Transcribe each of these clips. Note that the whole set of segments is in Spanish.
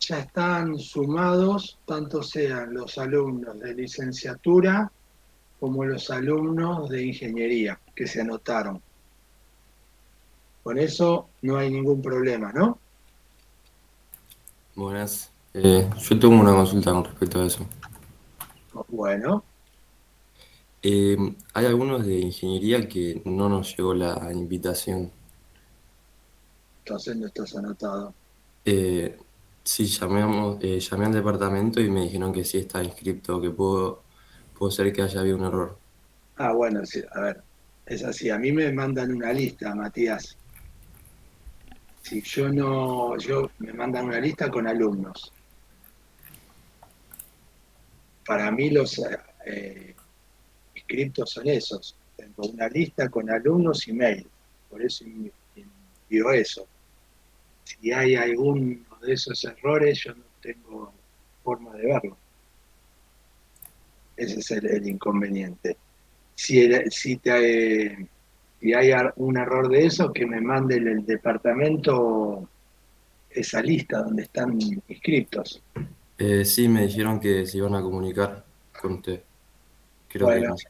ya están sumados, tanto sean los alumnos de licenciatura como los alumnos de ingeniería que se anotaron. Con eso no hay ningún problema, ¿no? Buenas. Yo tengo una consulta con respecto a eso. Bueno, Eh, Hay algunos de ingeniería que no nos llegó la invitación. entonces no estás anotado. Eh, sí, llamé al departamento y me dijeron que sí está inscripto, que puedo ser que haya habido un error. Ah, bueno, sí, a ver, es así. A mí me mandan una lista, Matías. Si yo no, yo me mandan una lista con alumnos. Para mí los inscriptos son esos. Tengo una lista con alumnos y mail. Por eso envío eso. Si hay alguno de esos errores, yo no tengo forma de verlo. Ese es el inconveniente. Si hay un error de eso, que me mande el departamento esa lista donde están inscriptos. Sí, me dijeron que se iban a comunicar con usted. Creo que Bueno, no sé.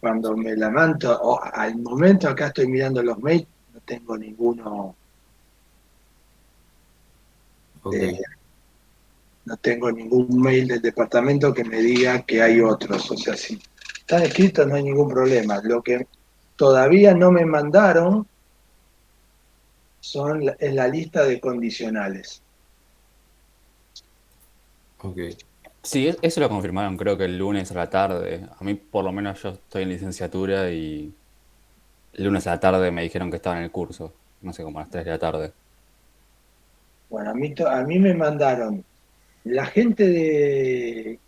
cuando me la mando, al momento acá estoy mirando los mails, no tengo ninguno, Ok, eh, no tengo ningún mail del departamento que me diga que hay otros. O sea, si están escritos no hay ningún problema. Lo que todavía no me mandaron es la lista de condicionales. ok. Sí, eso lo confirmaron creo que el lunes a la tarde. A mí por lo menos yo estoy en licenciatura y el lunes a la tarde me dijeron que estaba en el curso. No sé, como a las 3 de la tarde. Bueno, a mí me mandaron la gente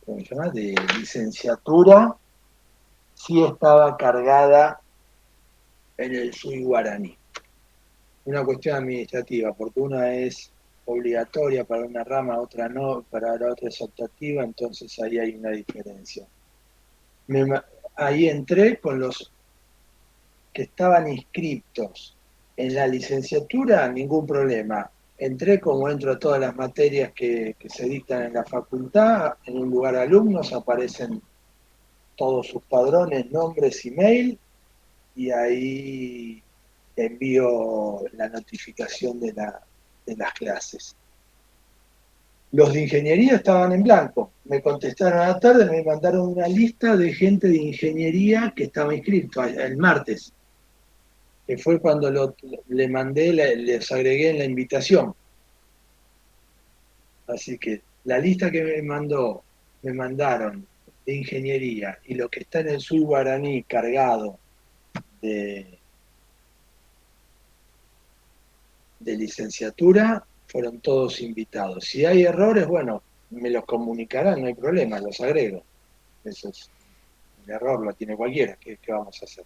¿cómo se llama? De licenciatura, sí estaba cargada en el sui guaraní. Una cuestión administrativa, porque una es obligatoria para una rama, otra no, para la otra es optativa, entonces ahí hay una diferencia. Ahí entré con los que estaban inscriptos en la licenciatura, ningún problema. Entré como entro a todas las materias que se dictan en la facultad, en un lugar de alumnos aparecen todos sus padrones, nombres, email, y ahí envío la notificación de las clases. Los de ingeniería estaban en blanco. Me contestaron a la tarde, me mandaron una lista de gente de ingeniería que estaba inscrito el martes, que fue cuando le mandé, les agregué en la invitación. Así que la lista que me mandaron de ingeniería y lo que está en el sur guaraní cargado de, de licenciatura fueron todos invitados. Si hay errores, bueno, me los comunicarán, no hay problema, los agrego. Eso es un error, lo tiene cualquiera. ¿Qué vamos a hacer?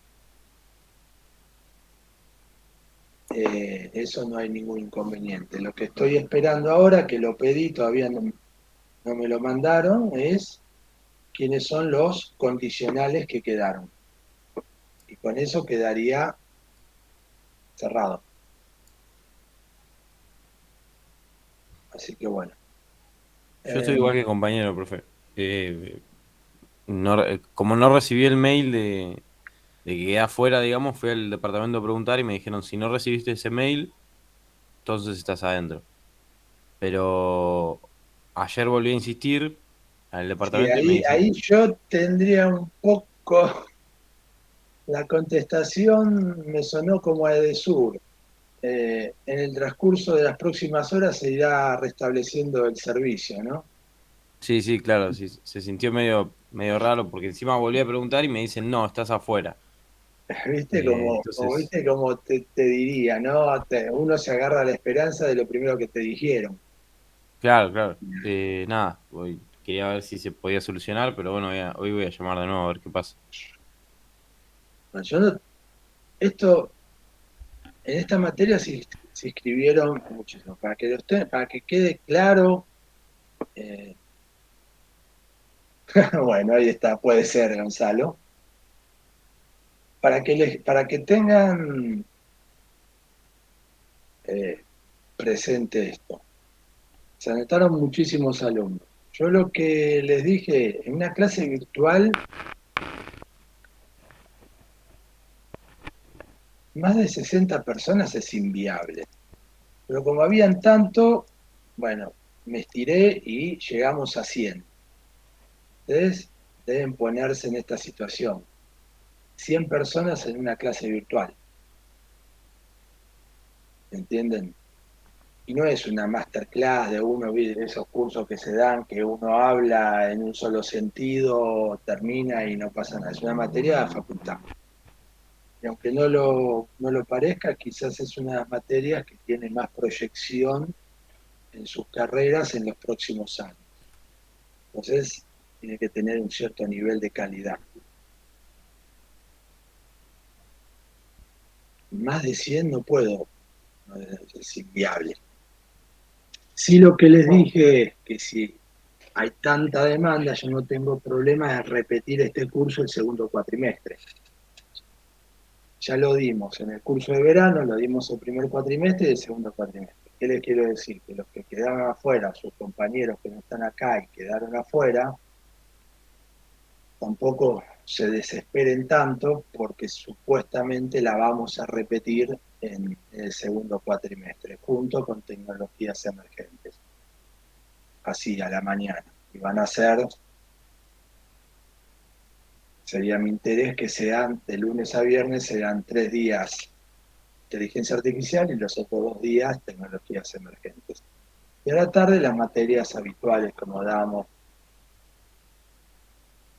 Eso no hay ningún inconveniente. Lo que estoy esperando ahora, que lo pedí, todavía no me lo mandaron, es quiénes son los condicionales que quedaron. Y con eso quedaría cerrado. Así que bueno. Yo estoy Eh, igual que compañero, profe. Como no recibí el mail de que quedé afuera, digamos, fui al departamento a preguntar y me dijeron, si no recibiste ese mail, entonces estás adentro. Pero ayer volví a insistir al sí, departamento y me ahí dicen, yo tendría un poco, la contestación me sonó como a Edesur. En el transcurso de las próximas horas se irá restableciendo el servicio, ¿no? sí, sí, claro, sí, se sintió medio raro porque encima volví a preguntar y me dicen, no, estás afuera. ¿Viste Entonces, viste como te diría, ¿no? Uno se agarra a la esperanza de lo primero que te dijeron. claro, claro. Nada, quería ver si se podía solucionar, pero bueno, hoy voy a llamar de nuevo a ver qué pasa. Bueno, esto, en esta materia se inscribieron muchísimos. Para que quede claro, eh, bueno, ahí está, puede ser, Gonzalo. Para que tengan, eh, presente esto. Se anotaron muchísimos alumnos. Yo lo que les dije, en una clase virtual, más de 60 personas es inviable. Pero como habían tanto, bueno, me estiré y llegamos a 100. Ustedes deben ponerse en esta situación. 100 personas en una clase virtual. ¿Entienden? Y no es una masterclass de uno, de esos cursos que se dan, que uno habla en un solo sentido, termina y no pasa nada. Es una materia de facultad. Y aunque no lo parezca, quizás es una de las materias que tiene más proyección en sus carreras en los próximos años. Entonces, tiene que tener un cierto nivel de calidad. Más de 100 no puedo, es inviable. Sí, lo que les dije es que si hay tanta demanda, yo no tengo problema de repetir este curso el segundo cuatrimestre. Ya lo dimos en el curso de verano, lo dimos el primer cuatrimestre y el segundo cuatrimestre. ¿Qué les quiero decir? Que los que quedaron afuera, sus compañeros que no están acá y quedaron afuera, tampoco se desesperen tanto porque supuestamente la vamos a repetir en el segundo cuatrimestre, junto con tecnologías emergentes. Así, a la mañana. Y van a ser, sería mi interés que sean de lunes a viernes, serán 3 días inteligencia artificial y los otros 2 días tecnologías emergentes. Y a la tarde las materias habituales como damos.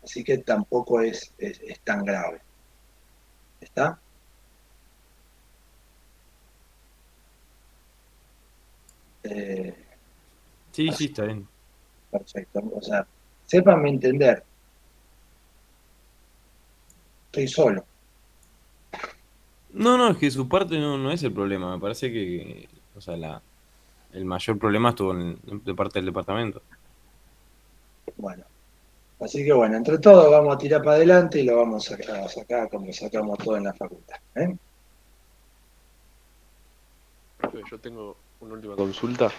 Así que tampoco es tan grave. ¿Está? Eh, Sí, así, sí, está bien. perfecto. O sea, sépanme entender. Estoy solo. No, no, es que su parte no es el problema. Me parece que, o sea, el mayor problema estuvo de parte del departamento. Bueno. Así que bueno, entre todos vamos a tirar para adelante y lo vamos a sacar como sacamos todo en la facultad. ¿Eh? Profe, yo tengo una última consulta. Sí.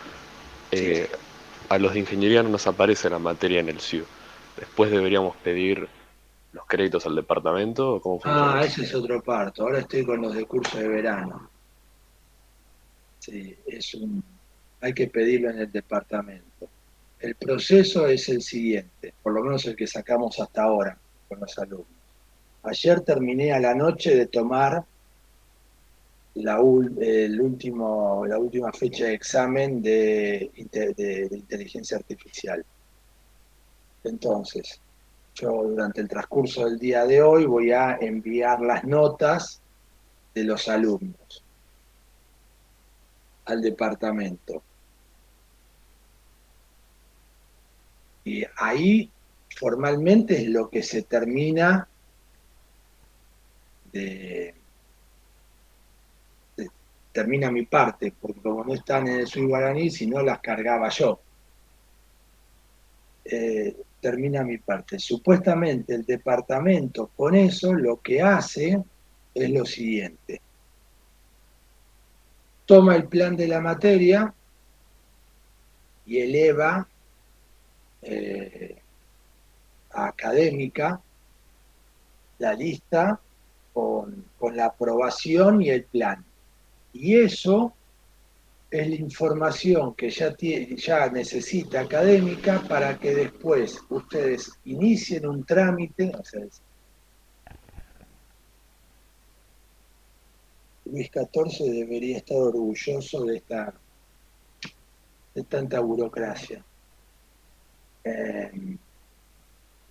Eh, a los de ingeniería no nos aparece la materia en el SIU. Después deberíamos pedir los créditos al departamento, ¿o cómo funciona Ah, eso? ese es otro parto. Ahora estoy con los de curso de verano. Sí, hay que pedirlo en el departamento. El proceso es el siguiente, por lo menos el que sacamos hasta ahora con los alumnos. Ayer terminé a la noche de tomar la última fecha de examen de inteligencia artificial. Entonces, yo durante el transcurso del día de hoy voy a enviar las notas de los alumnos al departamento. Y ahí formalmente es lo que se termina de, termina mi parte, porque como no están en el Sui Guaraní, si no las cargaba yo. Termina mi parte. Supuestamente el departamento con eso lo que hace es lo siguiente. Toma el plan de la materia y eleva a académica la lista con la aprobación y el plan. Y eso es la información que ya necesita académica para que después ustedes inicien un trámite. O sea, Luis XIV debería estar orgulloso de tanta burocracia, que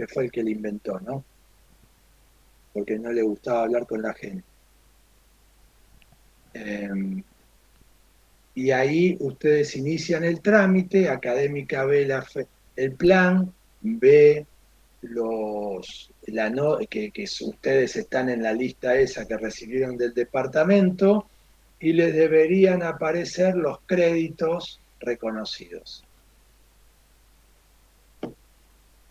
fue el que la inventó, ¿no? Porque no le gustaba hablar con la gente. Y ahí ustedes inician el trámite, académica ve el plan, ve que ustedes están en la lista esa que recibieron del departamento y les deberían aparecer los créditos reconocidos.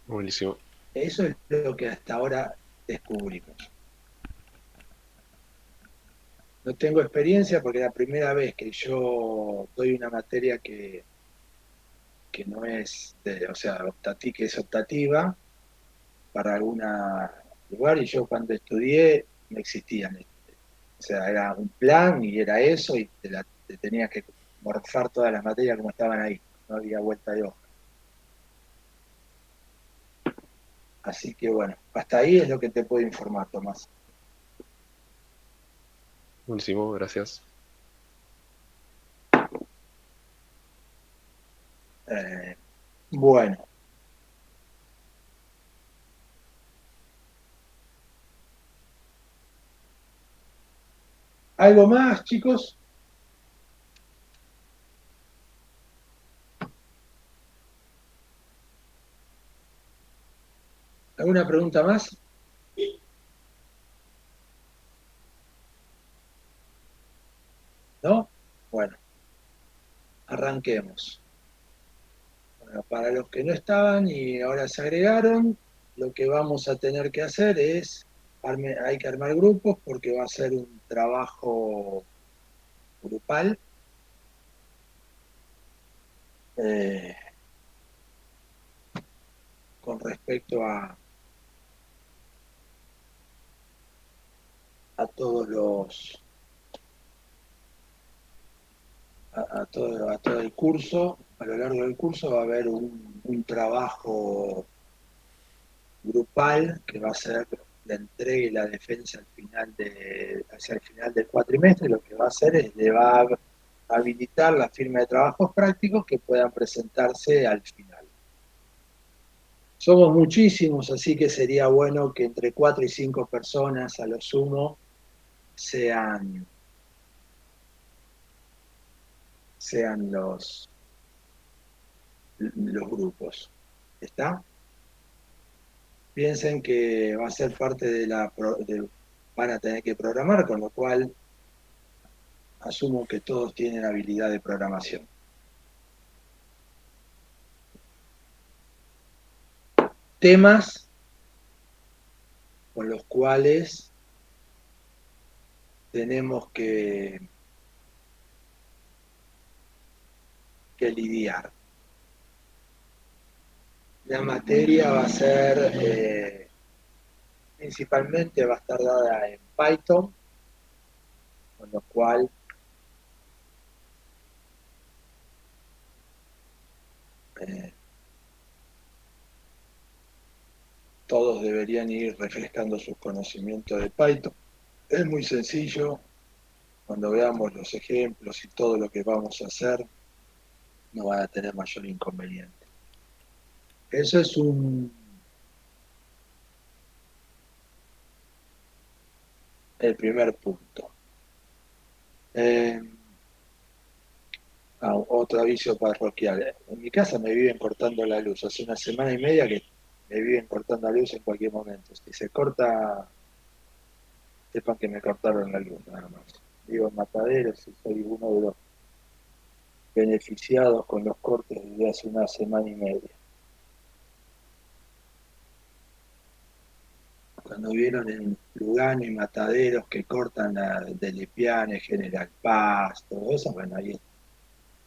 Buenísimo. Eso es lo que hasta ahora descubrimos. No tengo experiencia porque es la primera vez que yo doy una materia que no es, o sea, que es optativa para algún lugar, y yo cuando estudié no existían. O sea, era un plan y era eso, y te tenías que morfar todas las materias como estaban ahí, no había vuelta de hoja. Así que bueno, hasta ahí es lo que te puedo informar, Tomás. Buenísimo, gracias. Bueno, ¿algo más, chicos? ¿Alguna pregunta más? ¿No? Bueno, arranquemos. Bueno, para los que no estaban y ahora se agregaron, lo que vamos a tener que hacer es, hay que armar grupos porque va a ser un trabajo grupal. eh, con respecto a todos los a todo el curso. A lo largo del curso va a haber un trabajo grupal que va a ser la entrega y la defensa hacia el final del cuatrimestre. Lo que va a hacer es le va a habilitar la firma de trabajos prácticos que puedan presentarse al final. Somos muchísimos, así que sería bueno que entre 4 y 5 personas a lo sumo sean los grupos. ¿Está? Piensen que va a ser parte van a tener que programar, con lo cual asumo que todos tienen habilidad de programación. Temas con los cuales tenemos que lidiar. La materia va a ser, principalmente va a estar dada en Python, con lo cual todos deberían ir refrescando sus conocimientos de Python. Es muy sencillo, cuando veamos los ejemplos y todo lo que vamos a hacer, no van a tener mayor inconveniente. Eso es el primer punto. Otro aviso parroquial. En mi casa me viven cortando la luz. Hace una semana y media que me viven cortando la luz en cualquier momento. Si se corta, sepan que me cortaron la luz, nada más. Vivo en Mataderos y soy uno de los beneficiados con los cortes desde hace una semana y media. Cuando vieron en Lugano y Mataderos que cortan de Lepiane, General Paz, todo eso, bueno, ahí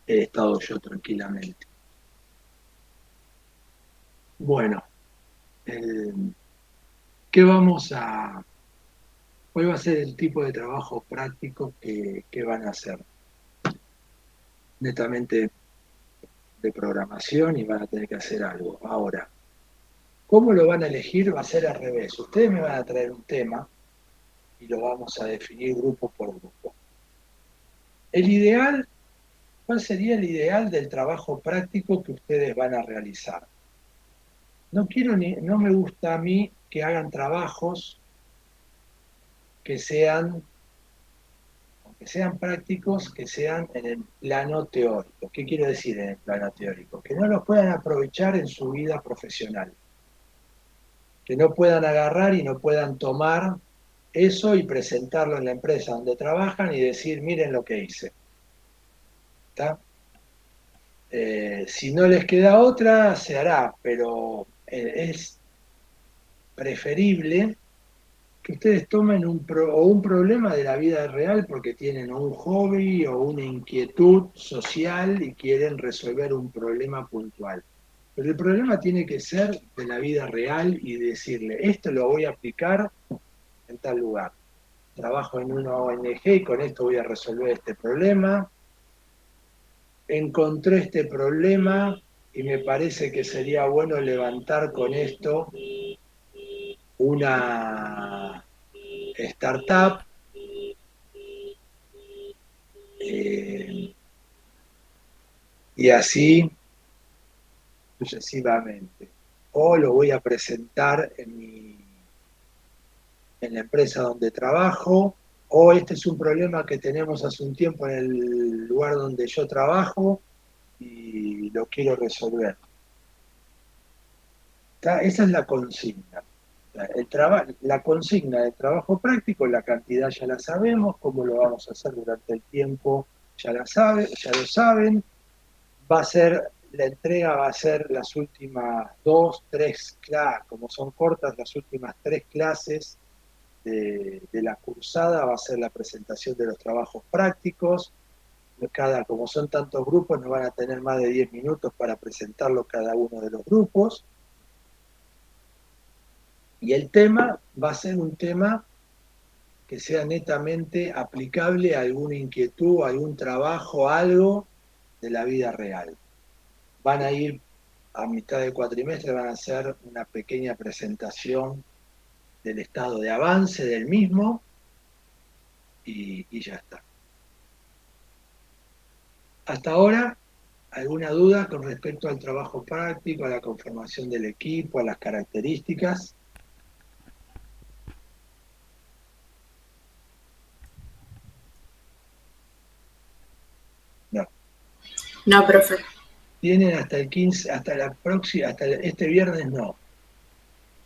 he estado yo tranquilamente. Bueno, ¿qué vamos a... ¿Cuál va a ser el tipo de trabajo práctico que van a hacer? Netamente de programación y van a tener que hacer algo. Ahora, ¿cómo lo van a elegir? Va a ser al revés. Ustedes me van a traer un tema y lo vamos a definir grupo por grupo. El ideal, ¿cuál sería el ideal del trabajo práctico que ustedes van a realizar? No me gusta a mí que hagan trabajos que sean prácticos, que sean en el plano teórico. ¿Qué quiero decir en el plano teórico? Que no los puedan aprovechar en su vida profesional. Que no puedan agarrar y no puedan tomar eso y presentarlo en la empresa donde trabajan y decir, miren lo que hice. ¿Está? Si no les queda otra, se hará, pero es preferible que ustedes tomen un problema de la vida real porque tienen un hobby o una inquietud social y quieren resolver un problema puntual. Pero el problema tiene que ser de la vida real y decirle, esto lo voy a aplicar en tal lugar. Trabajo en una ONG y con esto voy a resolver este problema. Encontré este problema y me parece que sería bueno levantar con esto una startup y así sucesivamente. O lo voy a presentar en la empresa donde trabajo, o este es un problema que tenemos hace un tiempo en el lugar donde yo trabajo y lo quiero resolver. Esa es la consigna. La consigna del trabajo práctico, la cantidad ya la sabemos, cómo lo vamos a hacer durante el tiempo ya lo saben. La entrega va a ser las últimas 2, 3 clases, como son cortas, las últimas 3 clases de la cursada va a ser la presentación de los trabajos prácticos. Como son tantos grupos, no van a tener más de 10 minutos para presentarlo cada uno de los grupos. Y el tema va a ser un tema que sea netamente aplicable a alguna inquietud, a algún trabajo, algo de la vida real. Van a ir a mitad del cuatrimestre, van a hacer una pequeña presentación del estado de avance del mismo y ya está. Hasta ahora, ¿alguna duda con respecto al trabajo práctico, a la conformación del equipo, a las características? No. No, profe. Tienen hasta el 15, hasta la próxima, este viernes no.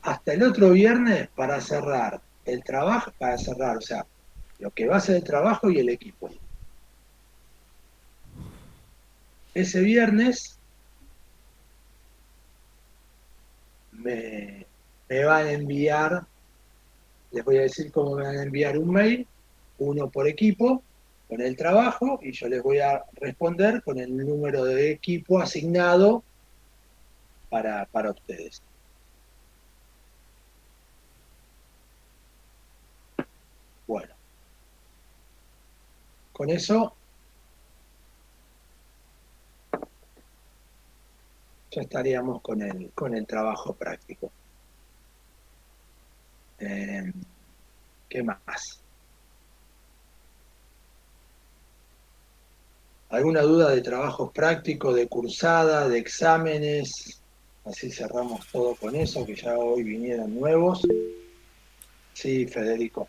Hasta el otro viernes para cerrar el trabajo, o sea, lo que va a ser el trabajo y el equipo. Ese viernes me van a enviar, les voy a decir cómo me van a enviar un mail, uno por equipo, con el trabajo, y yo les voy a responder con el número de equipo asignado para ustedes. Bueno, con eso ya estaríamos con el trabajo práctico. ¿Qué más? ¿Alguna duda de trabajos prácticos, de cursada, de exámenes? Así cerramos todo con eso, que ya hoy vinieron nuevos. Sí, Federico.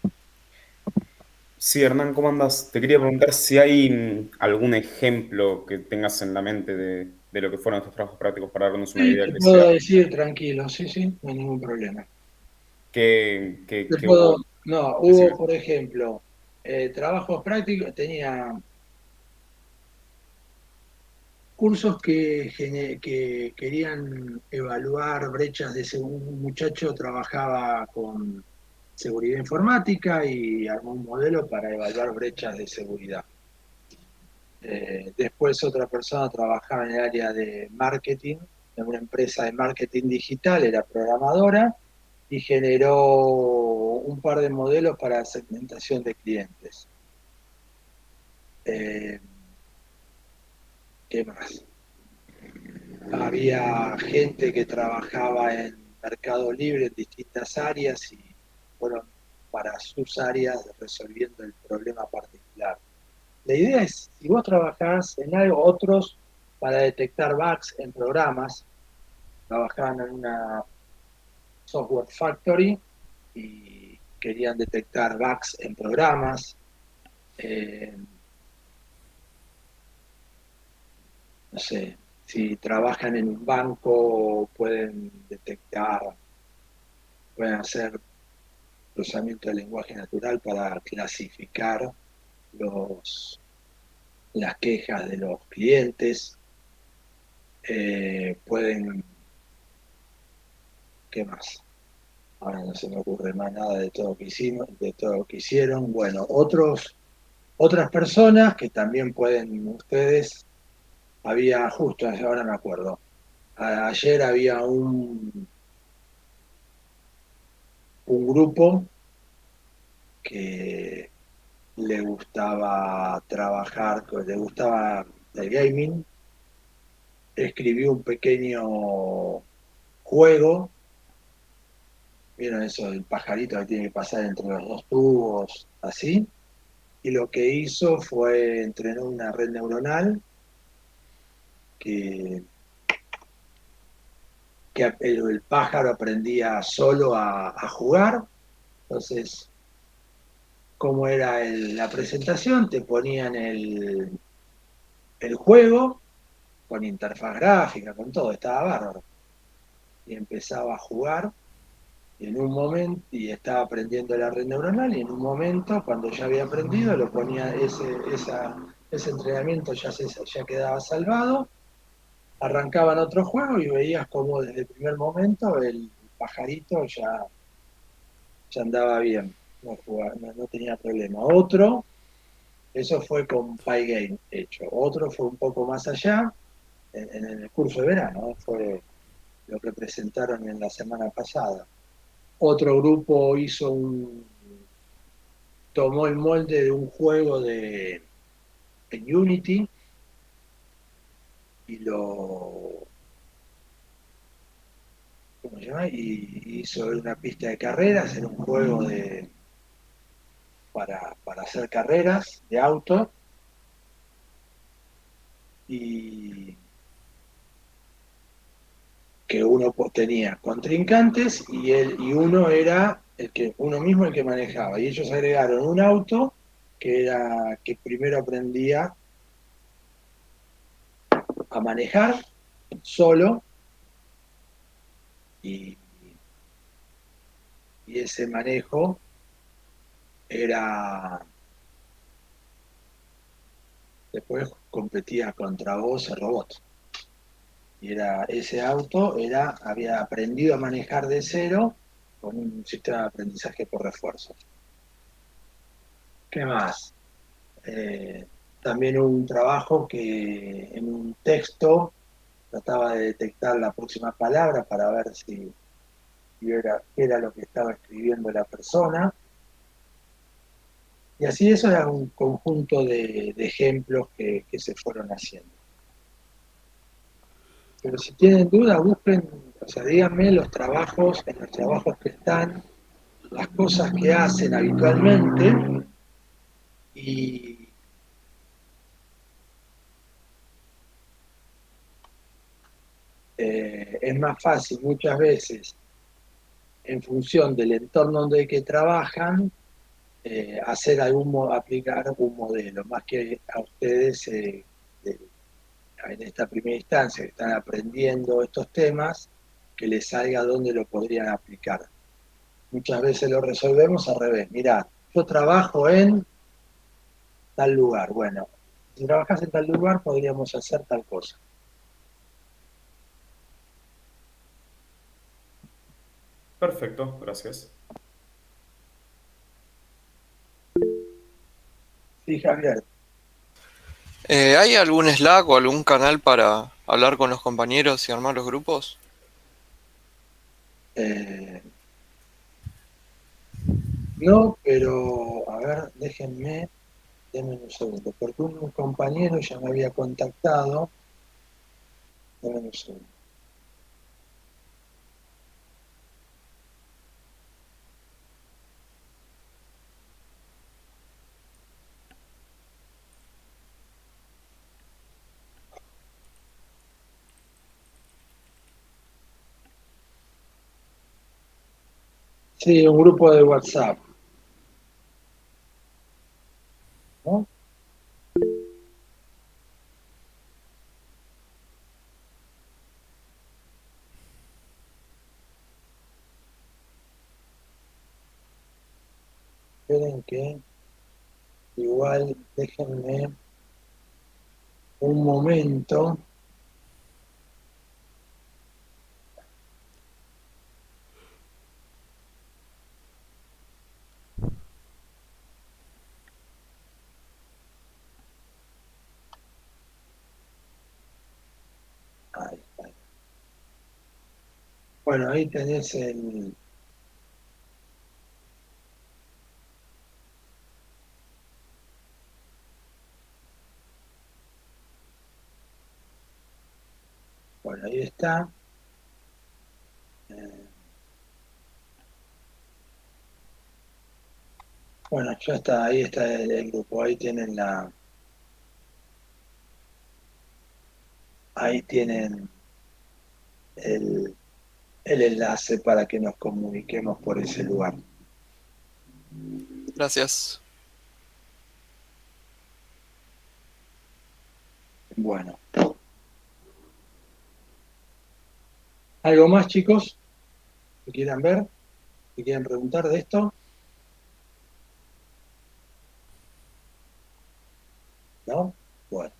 Sí, Hernán, ¿cómo andas? Te quería preguntar si hay algún ejemplo que tengas en la mente de lo que fueron estos trabajos prácticos para darnos una Sí, idea te que puedo sea decir tranquilo, sí, no hay ningún problema. que hubo. Hubo, por ejemplo, trabajos prácticos, tenía cursos que querían evaluar brechas de seguridad. Un muchacho trabajaba con seguridad informática y armó un modelo para evaluar brechas de seguridad. Después otra persona trabajaba en el área de marketing, en una empresa de marketing digital, era programadora y generó un par de modelos para segmentación de clientes. ¿Qué más? Había gente que trabajaba en Mercado Libre en distintas áreas y fueron para sus áreas resolviendo el problema particular. La idea es, si vos trabajás en algo, otros para detectar bugs en programas, trabajaban en una software factory y querían detectar bugs en programas. No sé, si trabajan en un banco pueden hacer procesamiento de lenguaje natural para clasificar las quejas de los clientes. Pueden, ¿qué más? Ahora no se me ocurre más nada de todo lo que hicimos, de todo lo que hicieron. Bueno, otras personas que también pueden ustedes, había, justo ahora me acuerdo, ayer había un grupo que le gustaba trabajar, que le gustaba el gaming, escribió un pequeño juego. ¿Vieron eso del pajarito que tiene que pasar entre los dos tubos, así? Y lo que hizo fue entrenar una red neuronal que, que el pájaro aprendía solo a jugar. Entonces, ¿cómo era la presentación? Te ponían el juego con interfaz gráfica, con todo, estaba bárbaro. Y empezaba a jugar y en un momento, y estaba aprendiendo la red neuronal, y en un momento, cuando ya había aprendido, lo ponía ese entrenamiento ya quedaba salvado, arrancaban otro juego y veías como desde el primer momento el pajarito ya andaba bien, no tenía problema. Eso fue con Pygame hecho. Otro fue un poco más allá, en el curso de verano, fue lo que presentaron en la semana pasada. Otro grupo tomó el molde de un juego en Unity y ¿cómo se llama? Y hizo una pista de carreras, era un juego para hacer carreras de auto y que uno tenía contrincantes y uno era uno mismo el que manejaba. Y ellos agregaron un auto que primero aprendía a manejar solo y, y ese manejo era, después competía contra vos el robot. Y ese auto había aprendido a manejar de cero con un sistema de aprendizaje por refuerzo. ¿Qué más? También hubo un trabajo que en un texto trataba de detectar la próxima palabra para ver si qué era lo que estaba escribiendo la persona. Y así eso era un conjunto de ejemplos que se fueron haciendo. Pero si tienen duda, busquen, o sea, díganme en los trabajos que están, las cosas que hacen habitualmente y es más fácil muchas veces, en función del entorno donde que trabajan, aplicar algún modelo, más que a ustedes en esta primera instancia que están aprendiendo estos temas, que les salga dónde lo podrían aplicar. Muchas veces lo resolvemos al revés. Mirá, yo trabajo en tal lugar. Bueno, si trabajas en tal lugar podríamos hacer tal cosa. Perfecto, gracias. Sí, Javier. ¿Hay algún Slack o algún canal para hablar con los compañeros y armar los grupos? No, pero a ver, denme un segundo, porque un compañero ya me había contactado. Denme un segundo. Sí, un grupo de WhatsApp, ¿no? Esperen que igual déjenme un momento. Bueno, ahí tenés el... Bueno, ahí está. Eh, bueno, ya está, ahí está el grupo, ahí tienen el enlace para que nos comuniquemos por ese lugar. Gracias. Bueno. ¿Algo más, chicos? ¿Que quieran ver? ¿Que quieran preguntar de esto? ¿No? Bueno.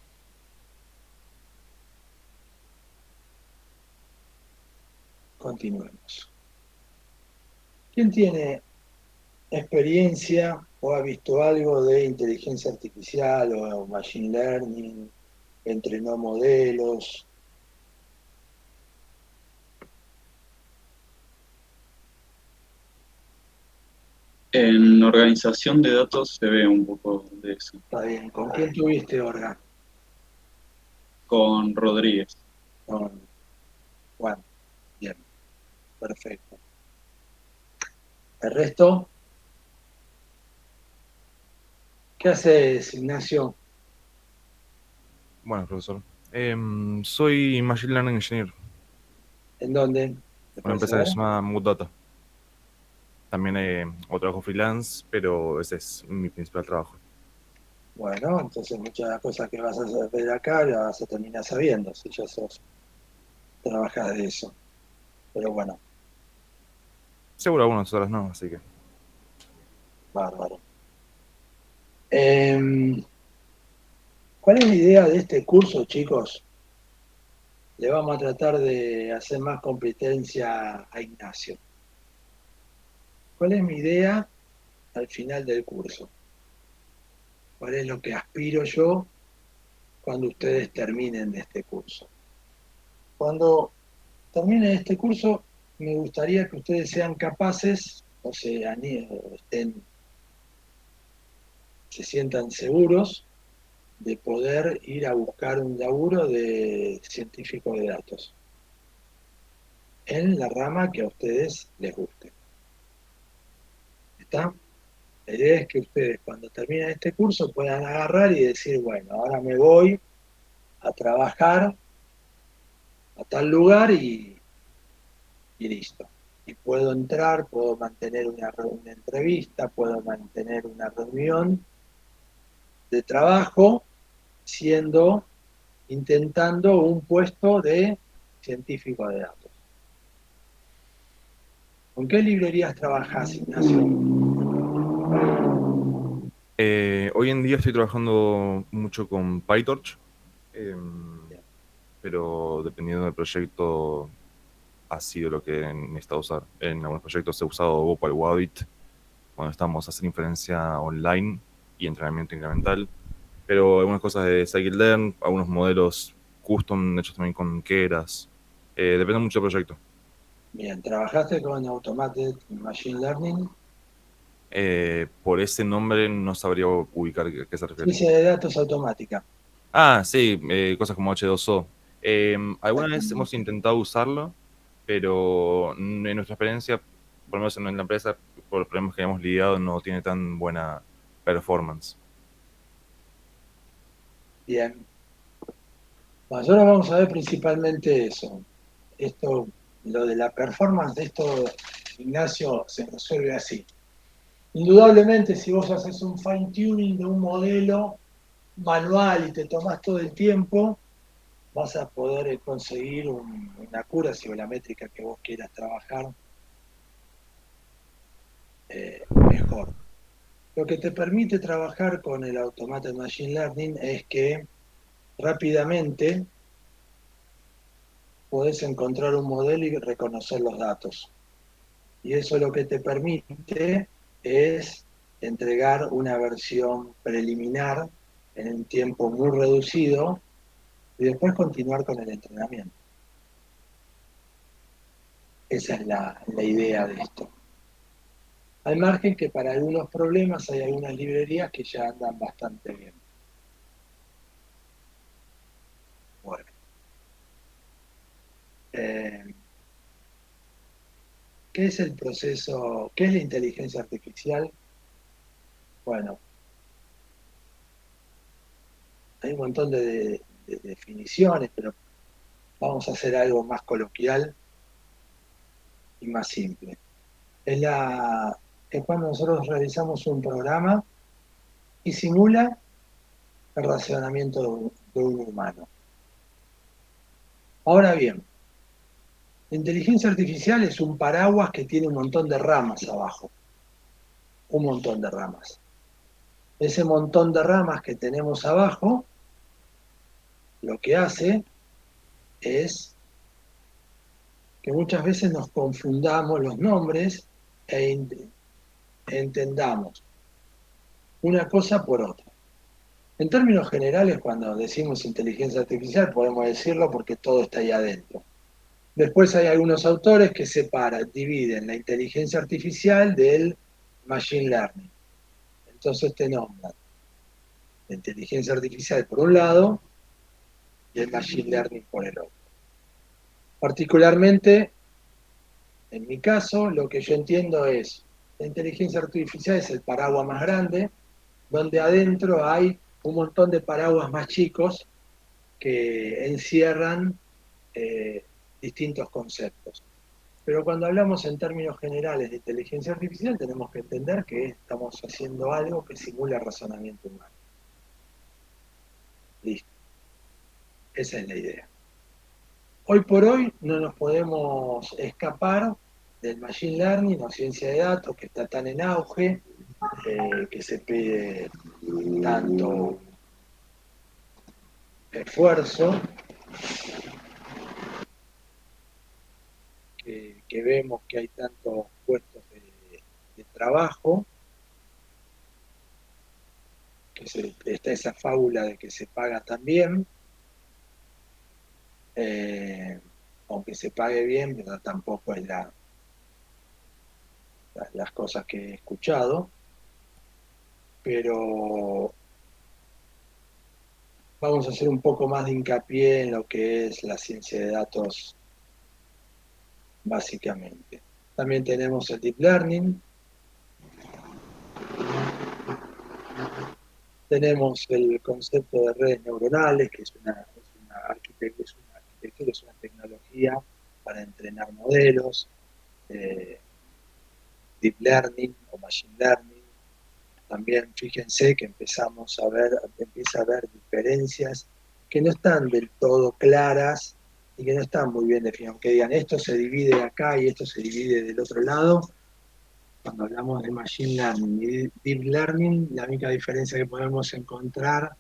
Continuemos. ¿Quién tiene experiencia o ha visto algo de inteligencia artificial o machine learning? ¿Entrenó modelos? En organización de datos se ve un poco de eso, Está bien. ¿Con quién tuviste, Orga? con Rodríguez. Con Juan. Bien. Perfecto. ¿El resto? ¿Qué haces, Ignacio? Bueno, profesor. Soy Machine Learning Engineer, ¿En dónde? ¿Te una puedes empresa que saber? se llama Mood Data. También o trabajo freelance, pero ese es mi principal trabajo. Bueno, entonces muchas cosas que vas a ver acá las vas a terminar sabiendo si ya trabajas de eso. Pero bueno, Seguro algunas horas no, así que. bárbaro. ¿Cuál es la idea de este curso, chicos? Le vamos a tratar de hacer más competencia a Ignacio. ¿Cuál es mi idea al final del curso? ¿Cuál es lo que aspiro yo cuando ustedes terminen de este curso? Cuando terminen este curso, me gustaría que ustedes sean capaces, se sientan seguros de poder ir a buscar un laburo de científico de datos en la rama que a ustedes les guste. ¿Está? La idea es que ustedes cuando terminen este curso puedan agarrar y decir, bueno, ahora me voy a trabajar a tal lugar y listo. Y puedo entrar, puedo mantener una entrevista, puedo mantener una reunión de trabajo intentando un puesto de científico de datos. ¿Con qué librerías trabajas, Ignacio? Hoy en día estoy trabajando mucho con PyTorch, pero dependiendo del proyecto ha sido lo que he necesitado usar. En algunos proyectos he usado Gopal Wabbit cuando estamos haciendo inferencia online y entrenamiento incremental, pero algunas cosas de scikit-learn, algunos modelos custom hechos también con Keras. Depende mucho del proyecto. Bien, ¿trabajaste con Automated Machine Learning? Por ese nombre no sabría ubicar a qué se refiere. Ciencia de datos automática. Ah, sí, cosas como H2O. Alguna vez hemos intentado usarlo, pero en nuestra experiencia, por lo menos en la empresa, por los problemas que hemos lidiado, no tiene tan buena performance. Bien. Bueno, ahora vamos a ver principalmente eso. Lo de la performance de esto, Ignacio, se resuelve así. Indudablemente, si vos haces un fine tuning de un modelo manual y te tomás todo el tiempo, vas a poder conseguir una accuracy o la métrica que vos quieras trabajar mejor. Lo que te permite trabajar con el Automated Machine Learning es que rápidamente podés encontrar un modelo y reconocer los datos. Y eso lo que te permite es entregar una versión preliminar en un tiempo muy reducido y después continuar con el entrenamiento. Esa es la idea de esto. Al margen que para algunos problemas hay algunas librerías que ya andan bastante bien. Bueno. ¿Qué es el proceso? ¿Qué es la inteligencia artificial? Bueno, hay un montón de definiciones, pero vamos a hacer algo más coloquial y más simple. Es cuando nosotros realizamos un programa y simula el razonamiento de un humano. Ahora bien, la inteligencia artificial es un paraguas que tiene un montón de ramas abajo. Un montón de ramas. Ese montón de ramas que tenemos abajo, lo que hace es que muchas veces nos confundamos los nombres e entendamos una cosa por otra. En términos generales, cuando decimos inteligencia artificial, podemos decirlo porque todo está ahí adentro. Después hay algunos autores que dividen la inteligencia artificial del machine learning. Entonces te nombran la inteligencia artificial por un lado y el machine learning por el otro. Particularmente, en mi caso, lo que yo entiendo es, la inteligencia artificial es el paraguas más grande, donde adentro hay un montón de paraguas más chicos que encierran distintos conceptos. Pero cuando hablamos en términos generales de inteligencia artificial, tenemos que entender que estamos haciendo algo que simula razonamiento humano. Listo. Esa es la idea. Hoy por hoy no nos podemos escapar del machine learning o ciencia de datos que está tan en auge, que se pide tanto esfuerzo, que vemos que hay tantos puestos de trabajo, que está esa fábula de que se paga también, aunque se pague bien, pero tampoco es las cosas que he escuchado, pero vamos a hacer un poco más de hincapié en lo que es la ciencia de datos básicamente. También tenemos el deep learning, tenemos el concepto de redes neuronales, que es una arquitectura, es una tecnología para entrenar modelos, deep learning o machine learning. También fíjense que empieza a haber diferencias que no están del todo claras y que no están muy bien definidas. Aunque digan esto se divide acá y esto se divide del otro lado, cuando hablamos de machine learning y deep learning, la única diferencia que podemos encontrar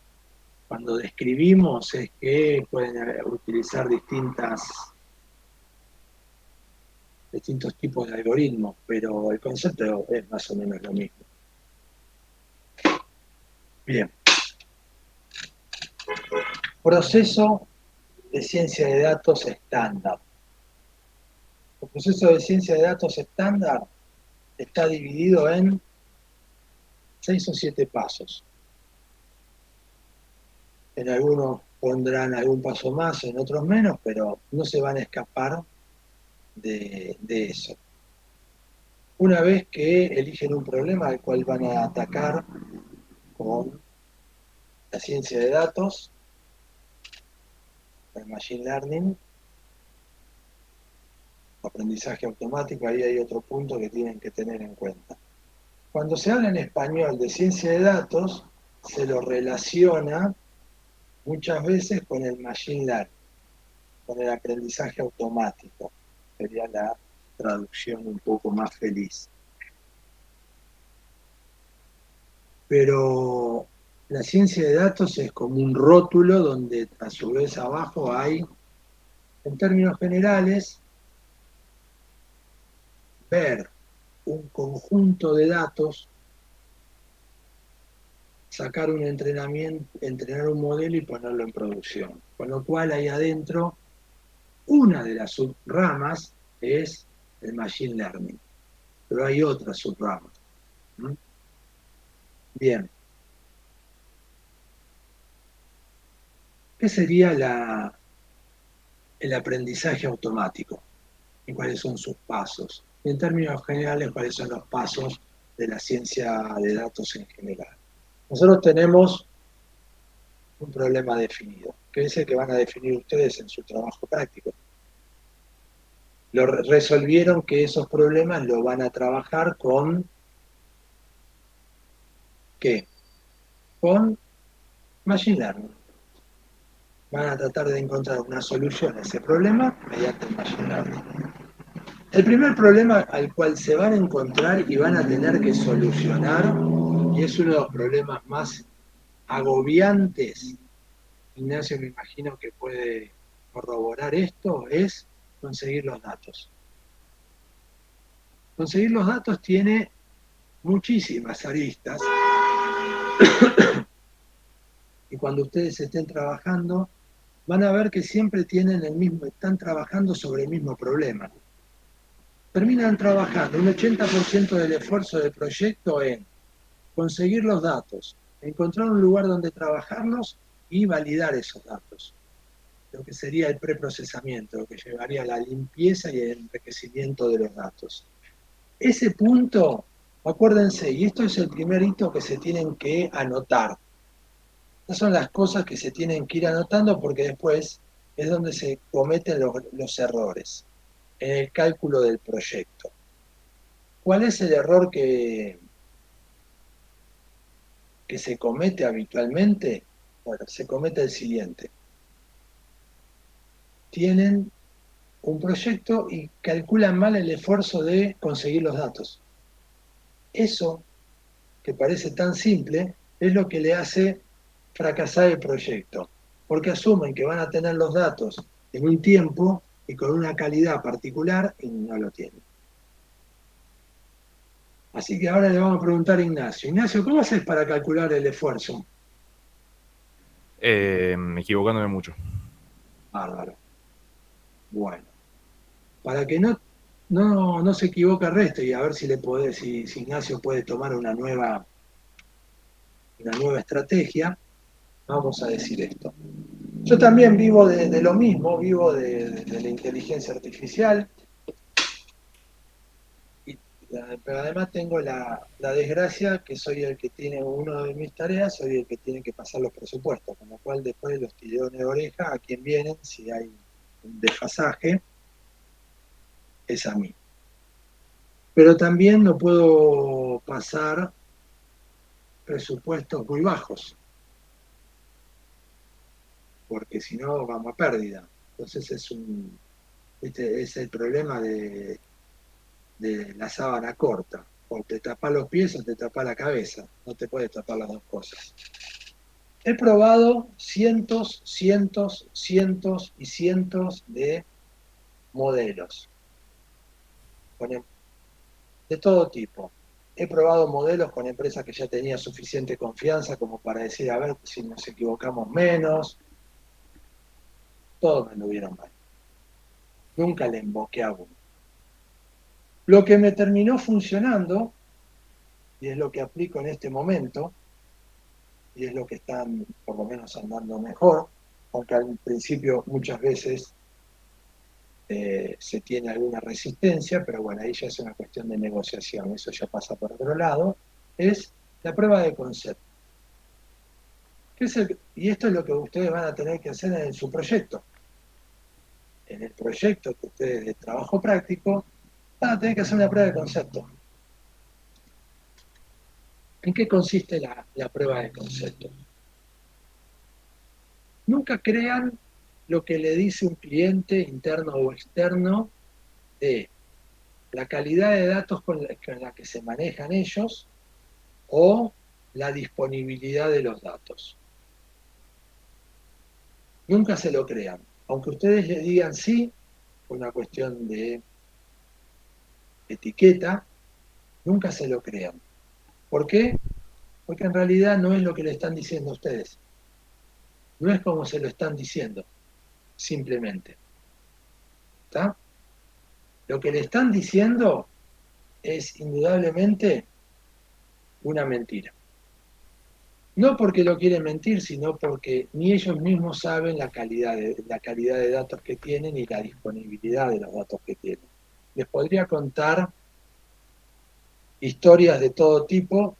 cuando describimos es que pueden utilizar distintos tipos de algoritmos, pero el concepto es más o menos lo mismo. Bien. Proceso de ciencia de datos estándar. El proceso de ciencia de datos estándar está dividido en 6 o 7 pasos. En algunos pondrán algún paso más, en otros menos, pero no se van a escapar de eso. Una vez que eligen un problema al cual van a atacar con la ciencia de datos, el machine learning, aprendizaje automático, ahí hay otro punto que tienen que tener en cuenta. Cuando se habla en español de ciencia de datos, se lo relaciona muchas veces con el machine learning, con el aprendizaje automático. Sería la traducción un poco más feliz. Pero la ciencia de datos es como un rótulo donde a su vez abajo hay, en términos generales, ver un conjunto de datos, sacar un entrenamiento, entrenar un modelo y ponerlo en producción. Con lo cual ahí adentro, una de las subramas es el Machine Learning. Pero hay otras subramas. Bien. ¿Qué sería el aprendizaje automático? ¿Y cuáles son sus pasos? Y en términos generales, ¿cuáles son los pasos de la ciencia de datos en general? Nosotros tenemos un problema definido, que es el que van a definir ustedes en su trabajo práctico. Resolvieron que esos problemas lo van a trabajar con ¿qué? Con Machine Learning. Van a tratar de encontrar una solución a ese problema mediante el Machine Learning. El primer problema al cual se van a encontrar y van a tener que solucionar, y es uno de los problemas más agobiantes, Ignacio me imagino que puede corroborar esto, es conseguir los datos. Conseguir los datos tiene muchísimas aristas y cuando ustedes estén trabajando van a ver que siempre están trabajando sobre el mismo problema. Terminan trabajando un 80% del esfuerzo del proyecto en conseguir los datos, encontrar un lugar donde trabajarlos y validar esos datos. Lo que sería el preprocesamiento, lo que llevaría a la limpieza y el enriquecimiento de los datos. Ese punto, acuérdense, y esto es el primer hito que se tienen que anotar. Estas son las cosas que se tienen que ir anotando porque después es donde se cometen los errores, en el cálculo del proyecto. ¿Cuál es el error que se comete habitualmente? Bueno, se comete el siguiente. Tienen un proyecto y calculan mal el esfuerzo de conseguir los datos. Eso, que parece tan simple, es lo que le hace fracasar el proyecto, porque asumen que van a tener los datos en un tiempo y con una calidad particular y no lo tienen. Así que ahora le vamos a preguntar a Ignacio. Ignacio, ¿cómo haces para calcular el esfuerzo? Equivocándome mucho. Bárbaro. Bueno, para que no se equivoque el resto y a ver si Ignacio puede tomar una nueva estrategia, vamos a decir esto. Yo también vivo de lo mismo, vivo de la inteligencia artificial, pero además tengo la desgracia que soy el que tiene una de mis tareas, soy el que tiene que pasar los presupuestos, con lo cual después los tirones de oreja a quien vienen, si hay un desfasaje, es a mí. Pero también no puedo pasar presupuestos muy bajos, porque si no vamos a pérdida. Entonces es el problema de la sábana corta. O te tapas los pies o te tapas la cabeza. No te puedes tapar las dos cosas. He probado cientos y cientos de modelos. De todo tipo. He probado modelos con empresas que ya tenía suficiente confianza como para decir, a ver si nos equivocamos menos. Todos me lo vieron mal. Nunca le emboqué a uno. Lo que me terminó funcionando, y es lo que aplico en este momento, y es lo que están por lo menos andando mejor, aunque al principio muchas veces se tiene alguna resistencia, pero bueno, ahí ya es una cuestión de negociación, eso ya pasa por otro lado, es la prueba de concepto. Y esto es lo que ustedes van a tener que hacer en su proyecto. En el proyecto que ustedes de trabajo práctico, van a tener que hacer una prueba de concepto. ¿En qué consiste la prueba de concepto? Nunca crean lo que le dice un cliente interno o externo de la calidad de datos con la que se manejan ellos o la disponibilidad de los datos. Nunca se lo crean. Aunque ustedes le digan sí, por una cuestión de etiqueta, nunca se lo crean. ¿Por qué? Porque en realidad no es lo que le están diciendo a ustedes. No es como se lo están diciendo, simplemente. ¿Está? Lo que le están diciendo es indudablemente una mentira. No porque lo quieren mentir, sino porque ni ellos mismos saben la calidad de datos que tienen y la disponibilidad de los datos que tienen. Les podría contar historias de todo tipo,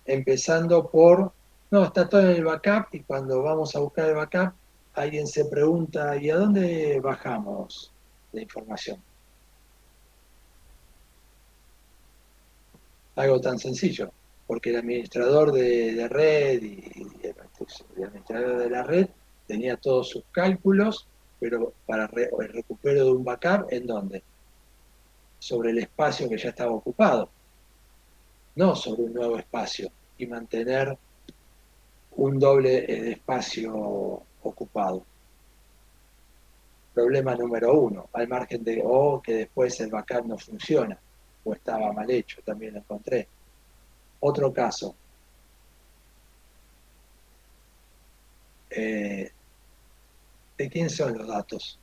empezando por, no, está todo en el backup, y cuando vamos a buscar el backup, alguien se pregunta, ¿y a dónde bajamos la información? Algo tan sencillo, porque el administrador de red y el administrador de la red tenía todos sus cálculos, pero para el recupero de un backup, ¿en dónde? Sobre el espacio que ya estaba ocupado, no sobre un nuevo espacio, y mantener un doble de espacio ocupado. Problema número uno, al margen de que después el backup no funciona o estaba mal hecho, también lo encontré. Otro caso, ¿de quién son los datos?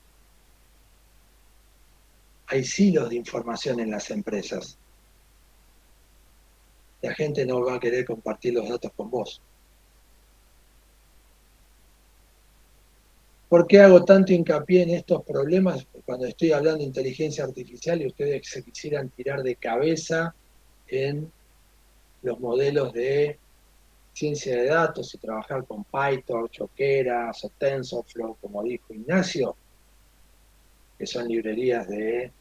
Hay silos de información en las empresas. La gente no va a querer compartir los datos con vos. ¿Por qué hago tanto hincapié en estos problemas cuando estoy hablando de inteligencia artificial y ustedes se quisieran tirar de cabeza en los modelos de ciencia de datos y trabajar con PyTorch o Keras o TensorFlow, como dijo Ignacio, que son librerías de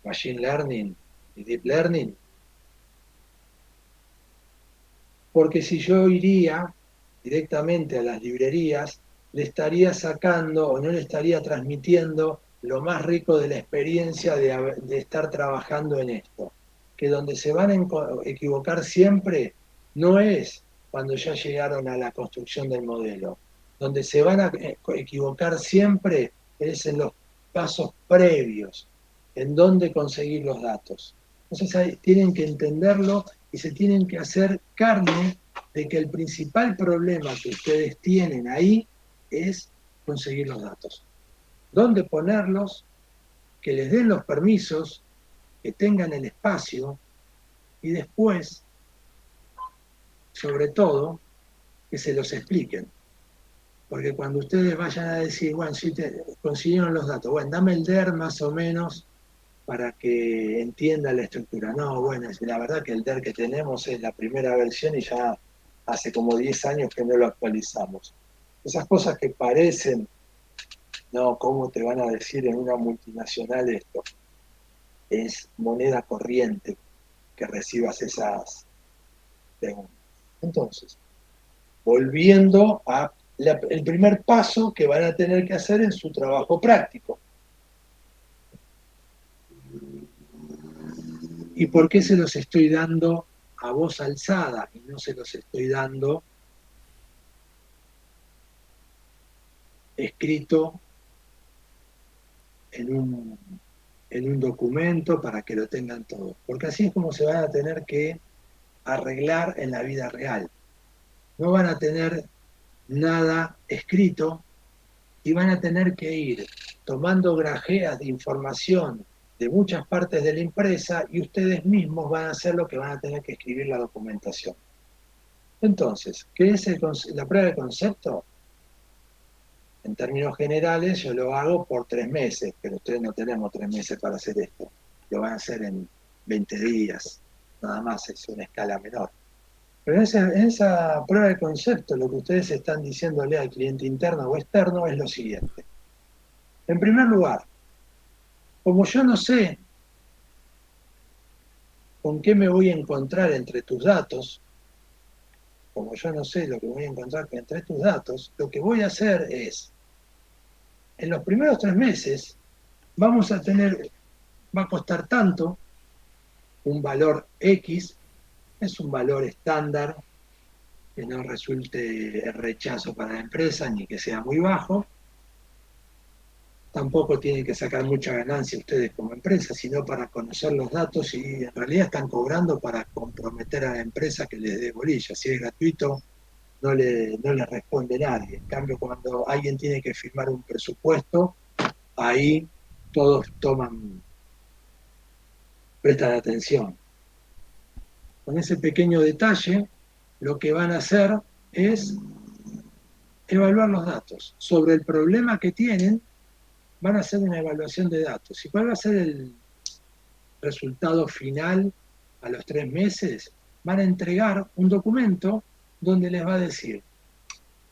Machine Learning y Deep Learning? Porque si yo iría directamente a las librerías, le estaría sacando o no le estaría transmitiendo lo más rico de la experiencia de estar trabajando en esto. Que donde se van a equivocar siempre no es cuando ya llegaron a la construcción del modelo. Donde se van a equivocar siempre es en los pasos previos, en dónde conseguir los datos. Entonces tienen que entenderlo y se tienen que hacer carne de que el principal problema que ustedes tienen ahí es conseguir los datos. ¿Dónde ponerlos? Que les den los permisos, que tengan el espacio y después, sobre todo, que se los expliquen. Porque cuando ustedes vayan a decir, bueno, si consiguieron los datos, bueno, dame el DER más o menos para que entienda la estructura. No, bueno, la verdad que el DER que tenemos es la primera versión y ya hace como 10 años que no lo actualizamos. Esas cosas que parecen, no, ¿cómo te van a decir en una multinacional esto? Es moneda corriente que recibas esas preguntas. Entonces, volviendo a el primer paso que van a tener que hacer en su trabajo práctico. ¿Y por qué se los estoy dando a voz alzada y no se los estoy dando escrito en un documento para que lo tengan todo? Porque así es como se van a tener que arreglar en la vida real. No van a tener nada escrito y van a tener que ir tomando grajeas de información de muchas partes de la empresa y ustedes mismos van a hacer lo que van a tener que escribir la documentación. Entonces, ¿qué es la prueba de concepto? En términos generales, yo lo hago por 3 meses, pero ustedes no tenemos 3 meses para hacer esto. Lo van a hacer en 20 días, nada más, es una escala menor. Pero en esa prueba de concepto, lo que ustedes están diciéndole al cliente interno o externo es lo siguiente. En primer lugar, como yo no sé con qué me voy a encontrar entre tus datos, como yo no sé lo que voy a encontrar entre tus datos, lo que voy a hacer es, en los primeros 3 meses, va a costar tanto, un valor X, es un valor estándar, que no resulte rechazo para la empresa ni que sea muy bajo. Tampoco tienen que sacar mucha ganancia ustedes como empresa, sino para conocer los datos y en realidad están cobrando para comprometer a la empresa que les dé bolilla. Si es gratuito, no le responde nadie. En cambio, cuando alguien tiene que firmar un presupuesto, ahí todos toman prestan atención. Con ese pequeño detalle, lo que van a hacer es evaluar los datos. Sobre el problema que tienen, van a hacer una evaluación de datos. ¿Y cuál va a ser el resultado final a los 3 meses? Van a entregar un documento donde les va a decir,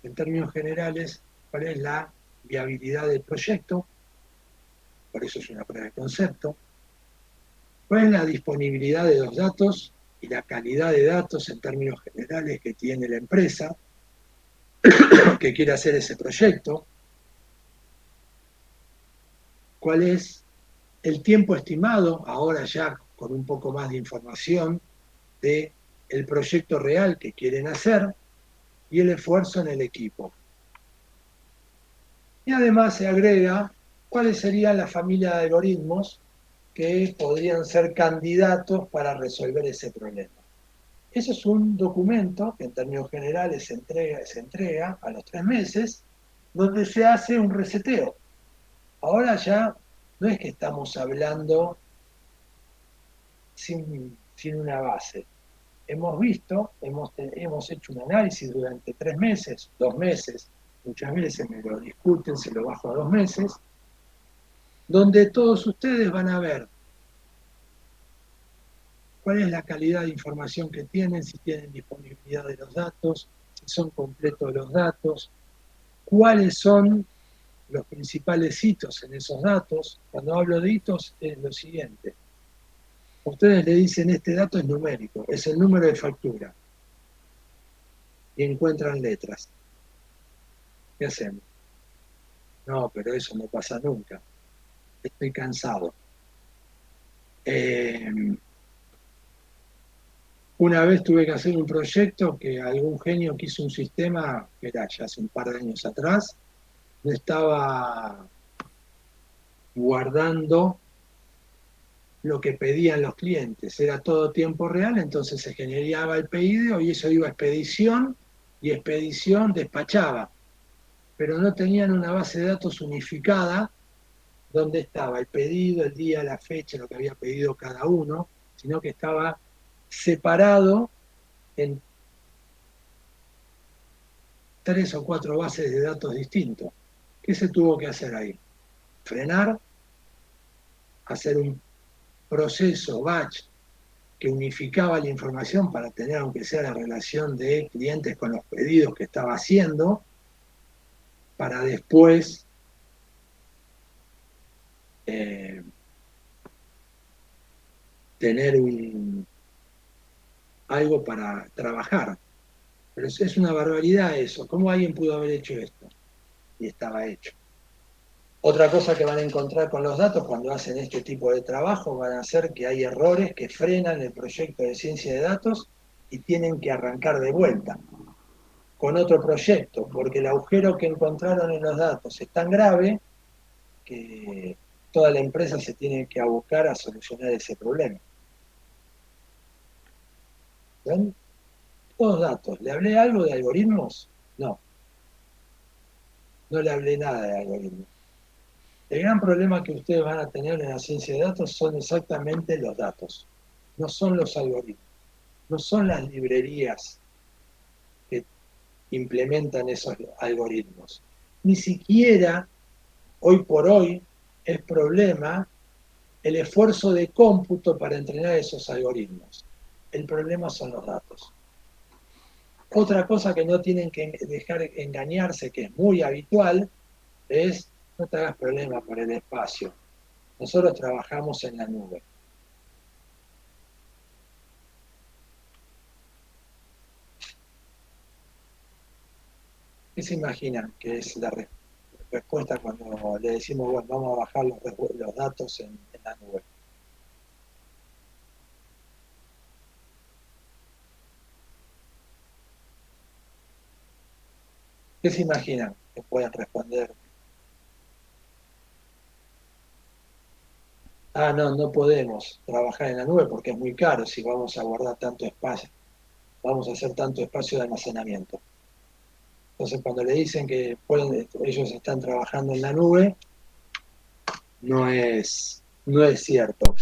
en términos generales, cuál es la viabilidad del proyecto, por eso es una prueba de concepto, cuál es la disponibilidad de los datos y la calidad de datos en términos generales que tiene la empresa que quiere hacer ese proyecto, cuál es el tiempo estimado, ahora ya con un poco más de información, de el proyecto real que quieren hacer y el esfuerzo en el equipo. Y además se agrega cuáles serían la familia de algoritmos que podrían ser candidatos para resolver ese problema. Eso es un documento que en términos generales se entrega a los 3 meses, donde se hace un reseteo. Ahora ya no es que estamos hablando sin una base. Hemos visto, hemos hecho un análisis durante 3 meses, 2 meses, muchas veces me lo discuten, se lo bajo a 2 meses, donde todos ustedes van a ver cuál es la calidad de información que tienen, si tienen disponibilidad de los datos, si son completos los datos, cuáles son los principales hitos en esos datos. Cuando hablo de hitos es lo siguiente. Ustedes le dicen este dato es numérico, es el número de factura. Y encuentran letras. ¿Qué hacemos? No, pero eso no pasa nunca. Estoy cansado. Una vez tuve que hacer un proyecto que algún genio quiso un sistema, que era ya hace un par de años atrás, no estaba guardando lo que pedían los clientes, era todo tiempo real, entonces se generaba el pedido y eso iba a expedición y expedición despachaba, pero no tenían una base de datos unificada donde estaba el pedido, el día, la fecha, lo que había pedido cada uno, sino que estaba separado en 3 o 4 bases de datos distintos. ¿Qué se tuvo que hacer ahí? Frenar, hacer un proceso batch que unificaba la información para tener, aunque sea la relación de clientes con los pedidos que estaba haciendo, para después tener algo para trabajar. Pero es una barbaridad eso. ¿Cómo alguien pudo haber hecho esto? Y estaba hecho. Otra cosa que van a encontrar con los datos cuando hacen este tipo de trabajo van a ser que hay errores que frenan el proyecto de ciencia de datos y tienen que arrancar de vuelta con otro proyecto, porque el agujero que encontraron en los datos es tan grave que toda la empresa se tiene que abocar a solucionar ese problema. ¿Ven? Todos datos. ¿Le hablé algo de algoritmos? No. No le hablé nada de algoritmos. El gran problema que ustedes van a tener en la ciencia de datos son exactamente los datos. No son los algoritmos. No son las librerías que implementan esos algoritmos. Ni siquiera, hoy por hoy, es problema el esfuerzo de cómputo para entrenar esos algoritmos. El problema son los datos. Otra cosa que no tienen que dejar engañarse, que es muy habitual, es no te hagas problema por el espacio. Nosotros trabajamos en la nube. ¿Qué se imaginan que es la respuesta cuando le decimos, bueno, vamos a bajar los datos en la nube? ¿Qué se imaginan que pueden responder? Ah, no podemos trabajar en la nube porque es muy caro si vamos a guardar tanto espacio, vamos a hacer tanto espacio de almacenamiento. Entonces, cuando le dicen que ellos están trabajando en la nube, no es cierto.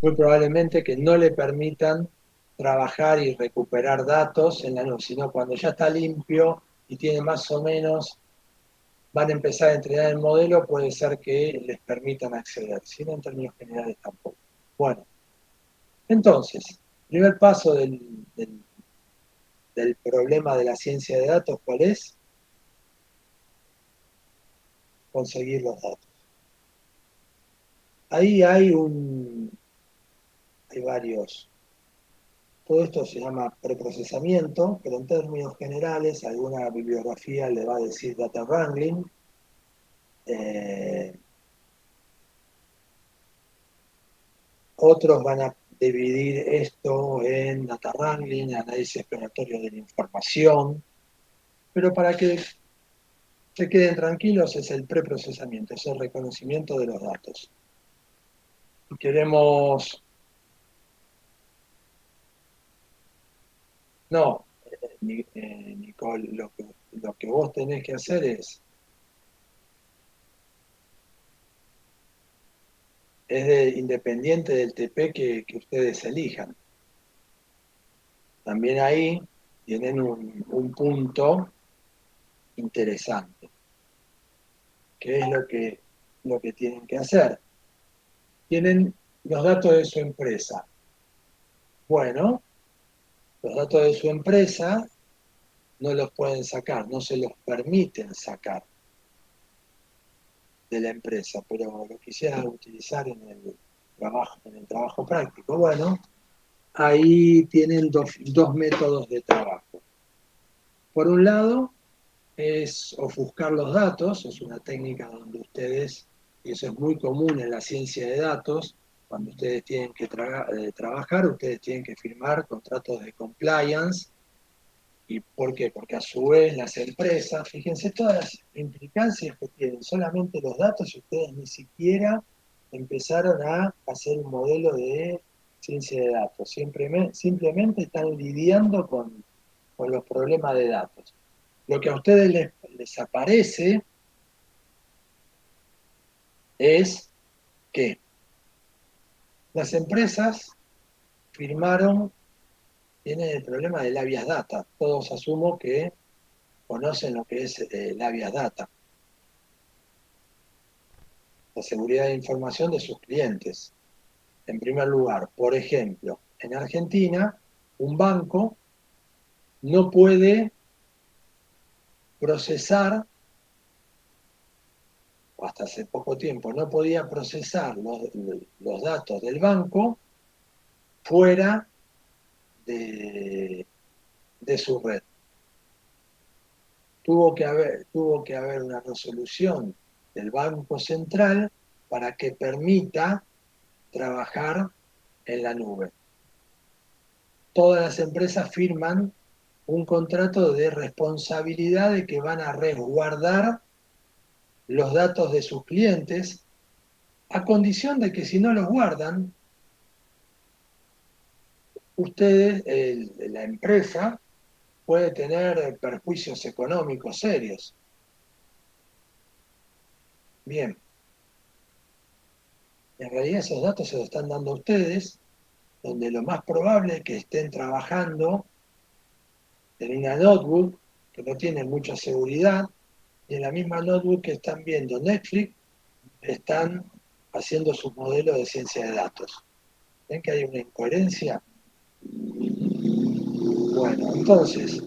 muy probablemente que no le permitan trabajar y recuperar datos en la nube, sino cuando ya está limpio y tiene más o menos, van a empezar a entrenar el modelo, puede ser que les permitan acceder, si no en términos generales tampoco. Bueno, entonces, primer paso del problema de la ciencia de datos, ¿cuál es? Conseguir los datos. Ahí hay varios. Todo esto se llama preprocesamiento, pero en términos generales, alguna bibliografía le va a decir data wrangling. Otros van a dividir esto en data wrangling, análisis exploratorio de la información, pero para que se queden tranquilos es el preprocesamiento, es el reconocimiento de los datos. Si queremos... No, Nicole, lo que vos tenés que hacer es independiente del TP que ustedes elijan. También ahí tienen un punto interesante, que es lo que tienen que hacer. Tienen los datos de su empresa. Bueno, los datos de su empresa no los pueden sacar, no se los permiten sacar de la empresa, pero lo quisiera utilizar en el trabajo práctico. Bueno, ahí tienen dos métodos de trabajo. Por un lado, es ofuscar los datos, es una técnica donde ustedes, y eso es muy común en la ciencia de datos, cuando ustedes tienen que trabajar, ustedes tienen que firmar contratos de compliance. ¿Y por qué? Porque a su vez las empresas, fíjense todas las implicancias que tienen, solamente los datos y ustedes ni siquiera empezaron a hacer un modelo de ciencia de datos, simplemente están lidiando con los problemas de datos. Lo que a ustedes les aparece es que las empresas firmaron, tienen el problema del habeas data. Todos asumo que conocen lo que es el habeas data. La seguridad de información de sus clientes. En primer lugar, por ejemplo, en Argentina, un banco no puede procesar, o hasta hace poco tiempo, no podía procesar los datos del banco fuera de su red. Tuvo que haber una resolución del Banco Central para que permita trabajar en la nube. Todas las empresas firman un contrato de responsabilidad de que van a resguardar los datos de sus clientes, a condición de que si no los guardan, ustedes, la empresa, puede tener perjuicios económicos serios. Bien. En realidad esos datos se los están dando a ustedes, donde lo más probable es que estén trabajando en una notebook que no tiene mucha seguridad, y en la misma notebook que están viendo Netflix, están haciendo sus modelos de ciencia de datos. ¿Ven que hay una incoherencia? Bueno, entonces,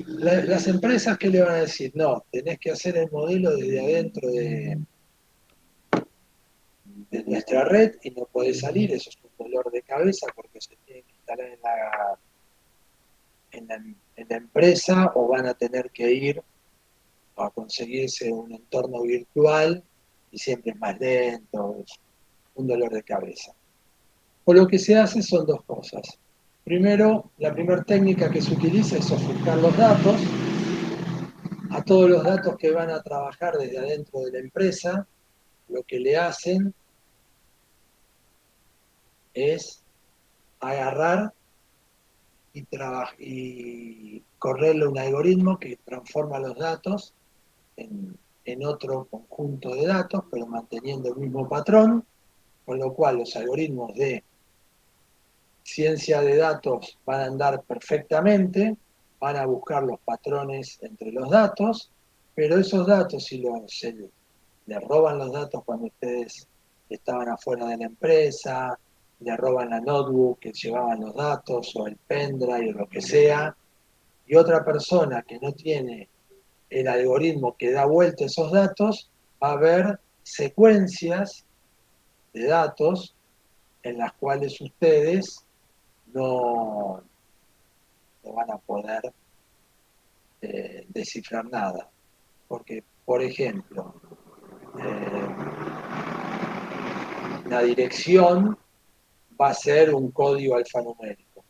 las empresas, ¿qué le van a decir? No, tenés que hacer el modelo desde adentro de nuestra red y no podés salir, eso es un dolor de cabeza porque se tiene que instalar en la empresa o van a tener que ir a conseguirse un entorno virtual y siempre es más lento, es un dolor de cabeza. O lo que se hace son dos cosas. Primero, la primera técnica que se utiliza es ofuscar los datos, a todos los datos que van a trabajar desde adentro de la empresa, lo que le hacen es agarrar y correrle un algoritmo que transforma los datos en otro conjunto de datos, pero manteniendo el mismo patrón, con lo cual los algoritmos de ciencia de datos van a andar perfectamente, van a buscar los patrones entre los datos, pero esos datos, si le roban los datos cuando ustedes estaban afuera de la empresa, le roban la notebook que llevaban los datos, o el pendrive, o lo que sea, y otra persona que no tiene el algoritmo que da vuelta esos datos, va a ver secuencias de datos en las cuales ustedes no van a poder descifrar nada. Porque, por ejemplo, la dirección va a ser un código alfanumérico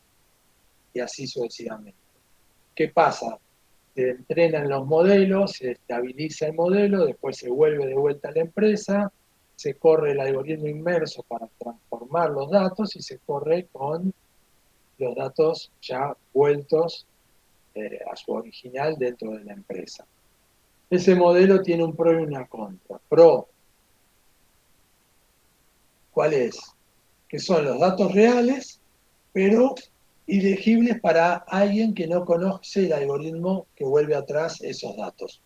y así sucesivamente. ¿Qué pasa? Se entrenan los modelos, se estabiliza el modelo, después se vuelve de vuelta a la empresa, se corre el algoritmo inmerso para transformar los datos y se corre con los datos ya vueltos a su original dentro de la empresa. Ese modelo tiene un pro y una contra. Pro, ¿cuál es? Que son los datos reales, pero ilegibles para alguien que no conoce el algoritmo que vuelve atrás esos datos.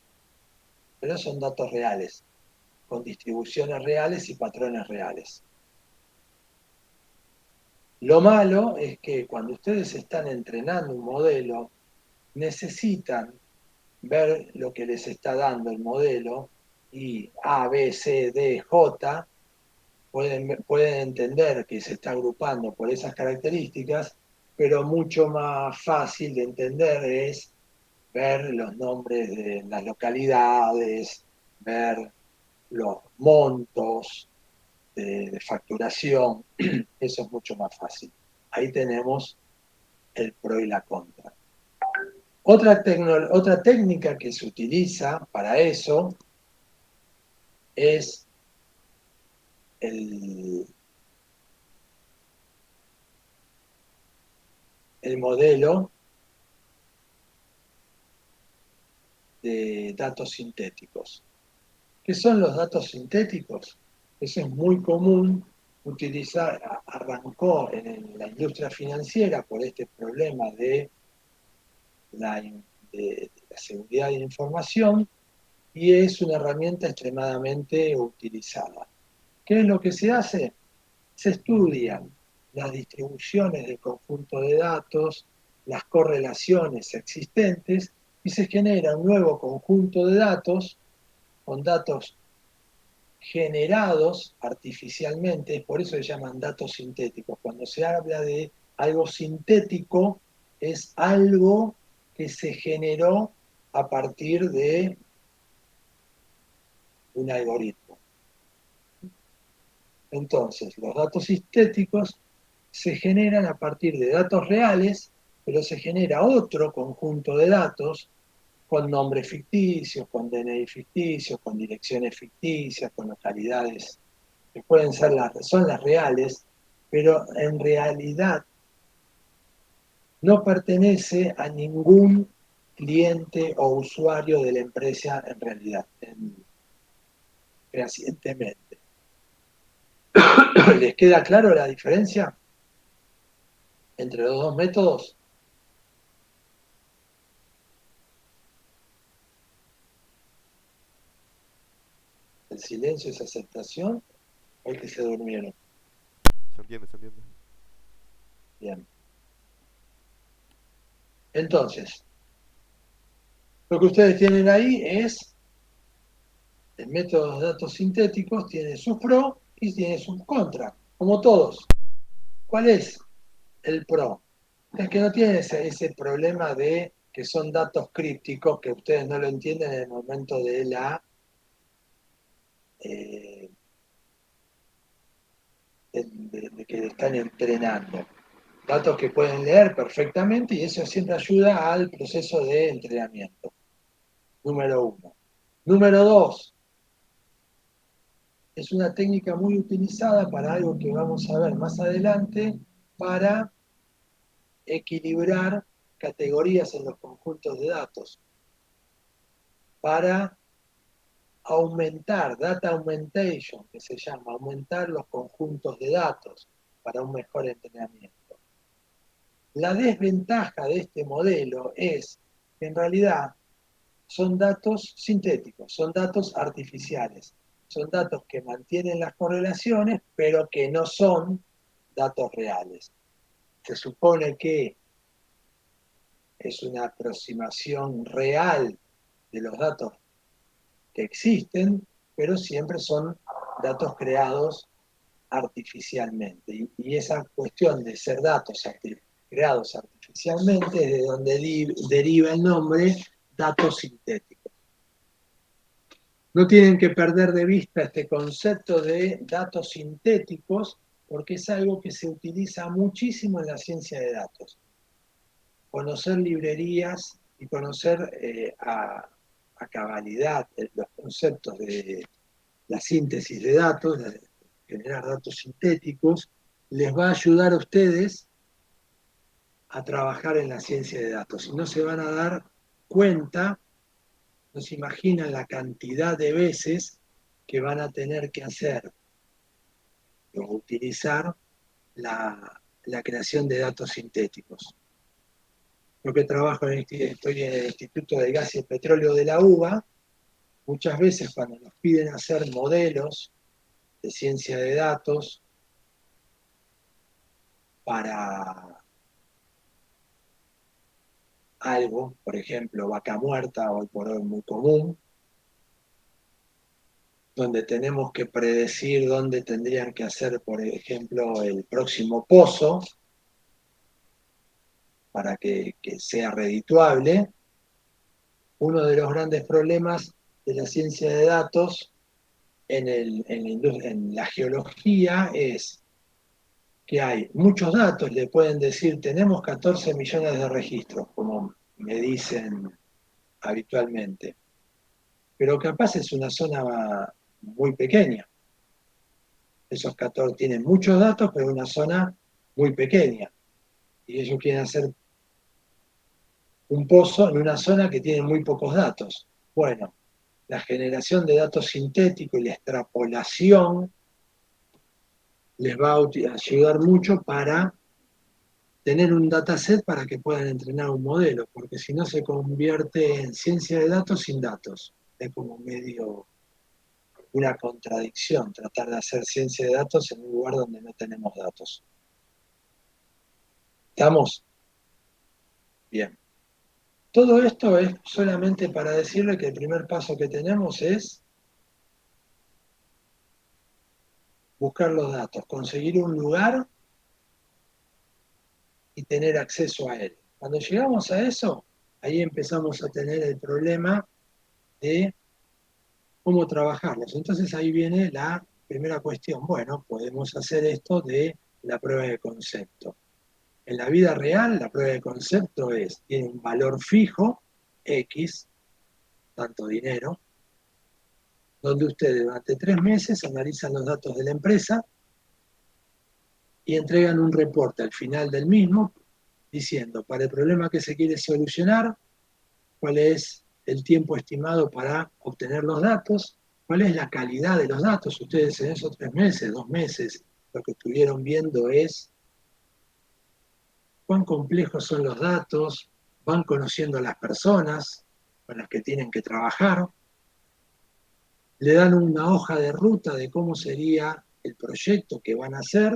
Pero son datos reales, con distribuciones reales y patrones reales. Lo malo es que cuando ustedes están entrenando un modelo, necesitan ver lo que les está dando el modelo y A, B, C, D, J, pueden entender que se está agrupando por esas características, pero mucho más fácil de entender es ver los nombres de las localidades, ver los montos de facturación, eso es mucho más fácil. Ahí tenemos el pro y la contra. Otra técnica que se utiliza para eso es el modelo de datos sintéticos. ¿Qué son los datos sintéticos? Eso es muy común utilizar, arrancó en la industria financiera por este problema de la seguridad de la información, y es una herramienta extremadamente utilizada. ¿Qué es lo que se hace? Se estudian las distribuciones del conjunto de datos, las correlaciones existentes, y se genera un nuevo conjunto de datos con datos generados artificialmente, por eso se llaman datos sintéticos. Cuando se habla de algo sintético, es algo que se generó a partir de un algoritmo. Entonces, los datos sintéticos se generan a partir de datos reales, pero se genera otro conjunto de datos con nombres ficticios, con DNI ficticios, con direcciones ficticias, con localidades que pueden ser son las reales, pero en realidad no pertenece a ningún cliente o usuario de la empresa en realidad, fehacientemente. ¿Les queda claro la diferencia entre los dos métodos? ¿El silencio es aceptación o es que se durmieron? Se entiende, se entiende. Bien. Entonces, lo que ustedes tienen ahí es el método de datos sintéticos, tiene sus pros y tiene sus contras, como todos. ¿Cuál es el pro? Es que no tiene ese problema de que son datos crípticos que ustedes no lo entienden en el momento de de que están entrenando. Datos que pueden leer perfectamente, y eso siempre ayuda al proceso de entrenamiento. Número 1. Número 2. Es una técnica muy utilizada para algo que vamos a ver más adelante, para equilibrar categorías en los conjuntos de datos, para aumentar, data augmentation, que se llama, aumentar los conjuntos de datos para un mejor entrenamiento. La desventaja de este modelo es que en realidad son datos sintéticos, son datos artificiales, son datos que mantienen las correlaciones, pero que no son datos reales. Se supone que es una aproximación real de los datos que existen, pero siempre son datos creados artificialmente. Y esa cuestión de ser datos creados artificialmente es de donde deriva el nombre datos sintéticos. No tienen que perder de vista este concepto de datos sintéticos porque es algo que se utiliza muchísimo en la ciencia de datos. Conocer librerías y conocer a cabalidad los conceptos de la síntesis de datos, de generar datos sintéticos, les va a ayudar a ustedes a trabajar en la ciencia de datos. Y no se van a dar cuenta, no se imaginan la cantidad de veces que van a tener que hacer o utilizar la creación de datos sintéticos. Yo que trabajo estoy en el Instituto de Gas y el Petróleo de la UBA, muchas veces cuando nos piden hacer modelos de ciencia de datos para algo, por ejemplo, vaca muerta, hoy por hoy muy común, donde tenemos que predecir dónde tendrían que hacer, por ejemplo, el próximo pozo para que sea redituable. Uno de los grandes problemas de la ciencia de datos en la geología es que hay muchos datos, le pueden decir, tenemos 14 millones de registros, como me dicen habitualmente, pero capaz es una zona muy pequeña. Esos 14 tienen muchos datos, pero una zona muy pequeña. Y ellos quieren hacer un pozo en una zona que tiene muy pocos datos. Bueno, la generación de datos sintéticos y la extrapolación les va a ayudar mucho para tener un dataset para que puedan entrenar un modelo, porque si no se convierte en ciencia de datos sin datos. Es como medio una contradicción tratar de hacer ciencia de datos en un lugar donde no tenemos datos. ¿Estamos? Bien. Todo esto es solamente para decirle que el primer paso que tenemos es buscar los datos, conseguir un lugar y tener acceso a él. Cuando llegamos a eso, ahí empezamos a tener el problema de cómo trabajarlos. Entonces ahí viene la primera cuestión. Bueno, podemos hacer esto de la prueba de concepto. En la vida real, la prueba de concepto tiene un valor fijo, X, tanto dinero, donde ustedes durante 3 meses analizan los datos de la empresa y entregan un reporte al final del mismo diciendo, para el problema que se quiere solucionar, cuál es el tiempo estimado para obtener los datos, cuál es la calidad de los datos. Ustedes en esos 3 meses, 2 meses, lo que estuvieron viendo es cuán complejos son los datos, van conociendo a las personas con las que tienen que trabajar, le dan una hoja de ruta de cómo sería el proyecto que van a hacer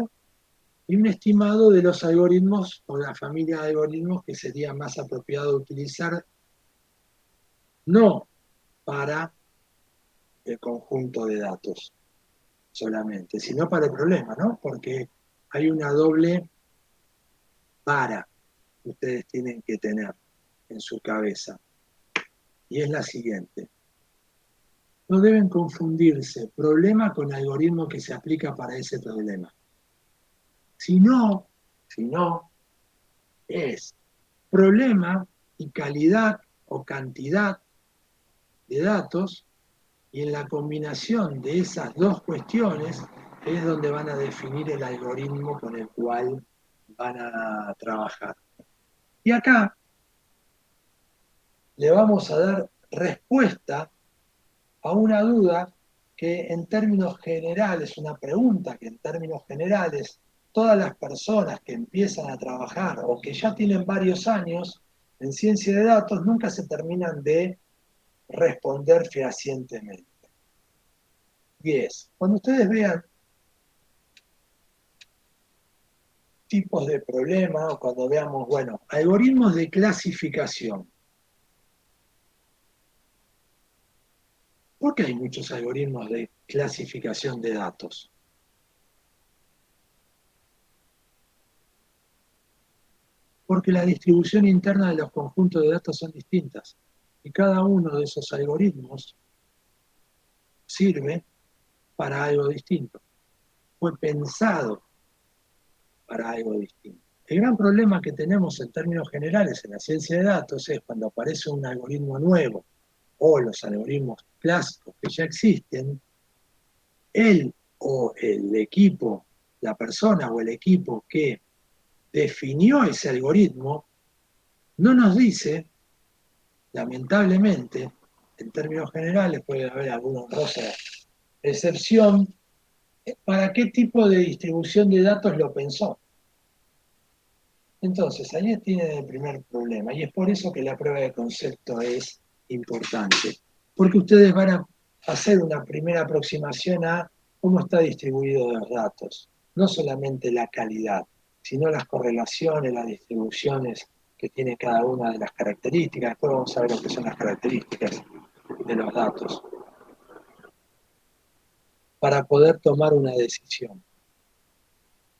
y un estimado de los algoritmos o la familia de algoritmos que sería más apropiado utilizar, no para el conjunto de datos solamente, sino para el problema, ¿no? Porque hay una doble vara que ustedes tienen que tener en su cabeza, y es la siguiente. No deben confundirse problema con algoritmo que se aplica para ese problema. Si no, es problema y calidad o cantidad de datos, y en la combinación de esas dos cuestiones es donde van a definir el algoritmo con el cual van a trabajar. Y acá le vamos a dar respuesta a una duda que en términos generales, una pregunta que en términos generales todas las personas que empiezan a trabajar o que ya tienen varios años en ciencia de datos nunca se terminan de responder fehacientemente. Y es, cuando ustedes vean tipos de problemas o cuando veamos, bueno, algoritmos de clasificación. ¿Por qué hay muchos algoritmos de clasificación de datos? Porque la distribución interna de los conjuntos de datos son distintas. Y cada uno de esos algoritmos sirve para algo distinto. Fue pensado para algo distinto. El gran problema que tenemos en términos generales en la ciencia de datos es cuando aparece un algoritmo nuevo o los algoritmos clásicos que ya existen, él o el equipo, la persona o el equipo que definió ese algoritmo, no nos dice, lamentablemente, en términos generales, puede haber alguna honrosa excepción, para qué tipo de distribución de datos lo pensó. Entonces, ahí tiene el primer problema, y es por eso que la prueba de concepto es importante, porque ustedes van a hacer una primera aproximación a cómo está distribuido los datos, no solamente la calidad, sino las correlaciones, las distribuciones que tiene cada una de las características. Después vamos a ver lo que son las características de los datos, para poder tomar una decisión.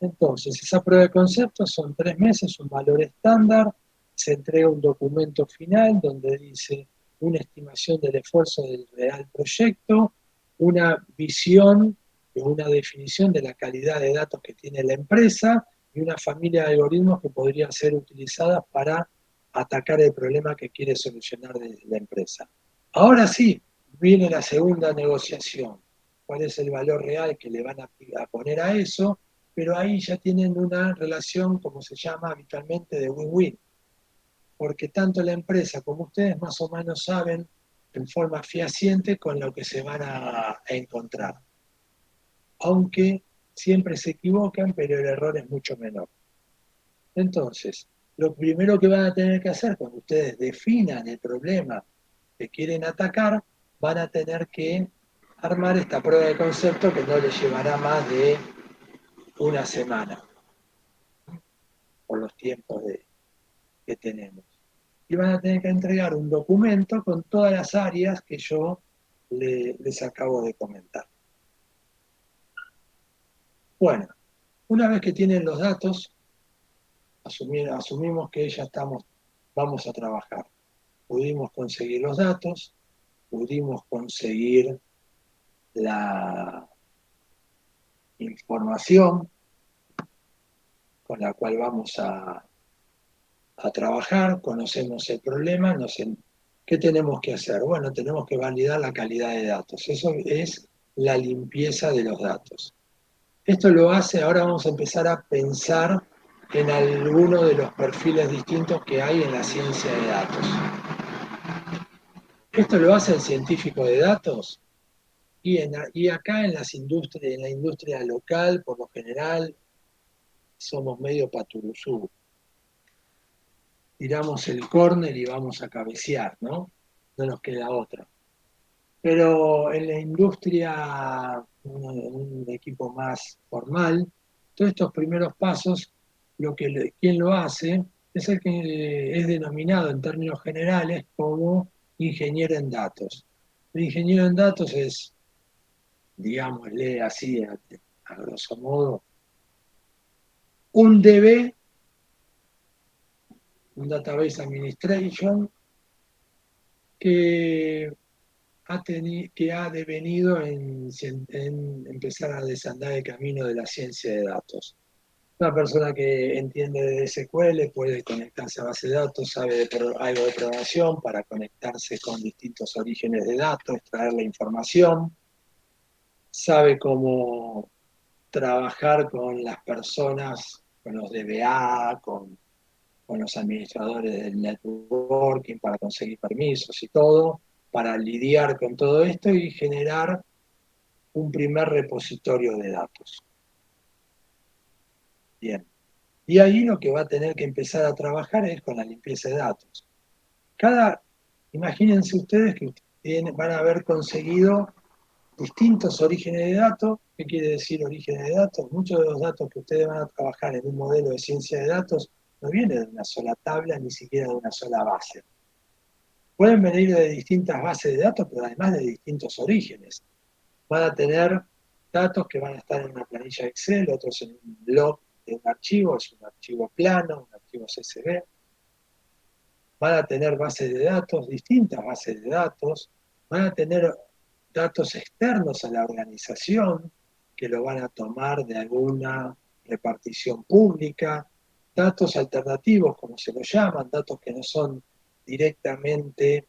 Entonces, esa prueba de concepto son 3 meses, un valor estándar, se entrega un documento final donde dice una estimación del esfuerzo del real proyecto, una visión y una definición de la calidad de datos que tiene la empresa y una familia de algoritmos que podrían ser utilizadas para atacar el problema que quiere solucionar la empresa. Ahora sí, viene la segunda negociación. ¿Cuál es el valor real que le van a poner a eso? Pero ahí ya tienen una relación, como se llama habitualmente, de win-win. Porque tanto la empresa como ustedes más o menos saben en forma fehaciente con lo que se van a encontrar. Aunque siempre se equivocan, pero el error es mucho menor. Entonces, lo primero que van a tener que hacer cuando ustedes definan el problema que quieren atacar, van a tener que armar esta prueba de concepto que no les llevará más de una semana por los tiempos que tenemos. Y van a tener que entregar un documento con todas las áreas que yo les acabo de comentar. Bueno, una vez que tienen los datos, asumimos que ya vamos a trabajar. Pudimos conseguir los datos, pudimos conseguir la información con la cual vamos a trabajar, conocemos el problema, ¿qué tenemos que hacer? Bueno, tenemos que validar la calidad de datos. Eso es la limpieza de los datos. Esto lo hace, ahora vamos a empezar a pensar en alguno de los perfiles distintos que hay en la ciencia de datos. Esto lo hace el científico de datos y acá en la industria local, por lo general, somos medio paturuzú. Tiramos el córner y vamos a cabecear, ¿no? No nos queda otra. Pero en la industria, un equipo más formal, todos estos primeros pasos, quien lo hace es el que es denominado en términos generales como ingeniero en datos. El ingeniero en datos es, digámosle así, a grosso modo, un DB, un Database Administration, que ha devenido en empezar a desandar el camino de la ciencia de datos. Una persona que entiende de SQL puede conectarse a base de datos, sabe algo de programación para conectarse con distintos orígenes de datos, extraer la información, sabe cómo trabajar con las personas, con los DBA, con los administradores del networking para conseguir permisos y todo, para lidiar con todo esto y generar un primer repositorio de datos. Bien. Y ahí lo que va a tener que empezar a trabajar es con la limpieza de datos. Imagínense ustedes que van a haber conseguido distintos orígenes de datos. ¿Qué quiere decir orígenes de datos? Muchos de los datos que ustedes van a trabajar en un modelo de ciencia de datos no vienen de una sola tabla, ni siquiera de una sola base. Pueden venir de distintas bases de datos, pero además de distintos orígenes. Van a tener datos que van a estar en una planilla Excel, otros en un blog de un archivo, es un archivo plano, un archivo CSV. Van a tener bases de datos, distintas bases de datos. Van a tener datos externos a la organización, que lo van a tomar de alguna repartición pública. Datos alternativos, como se lo llaman, datos que no son directamente,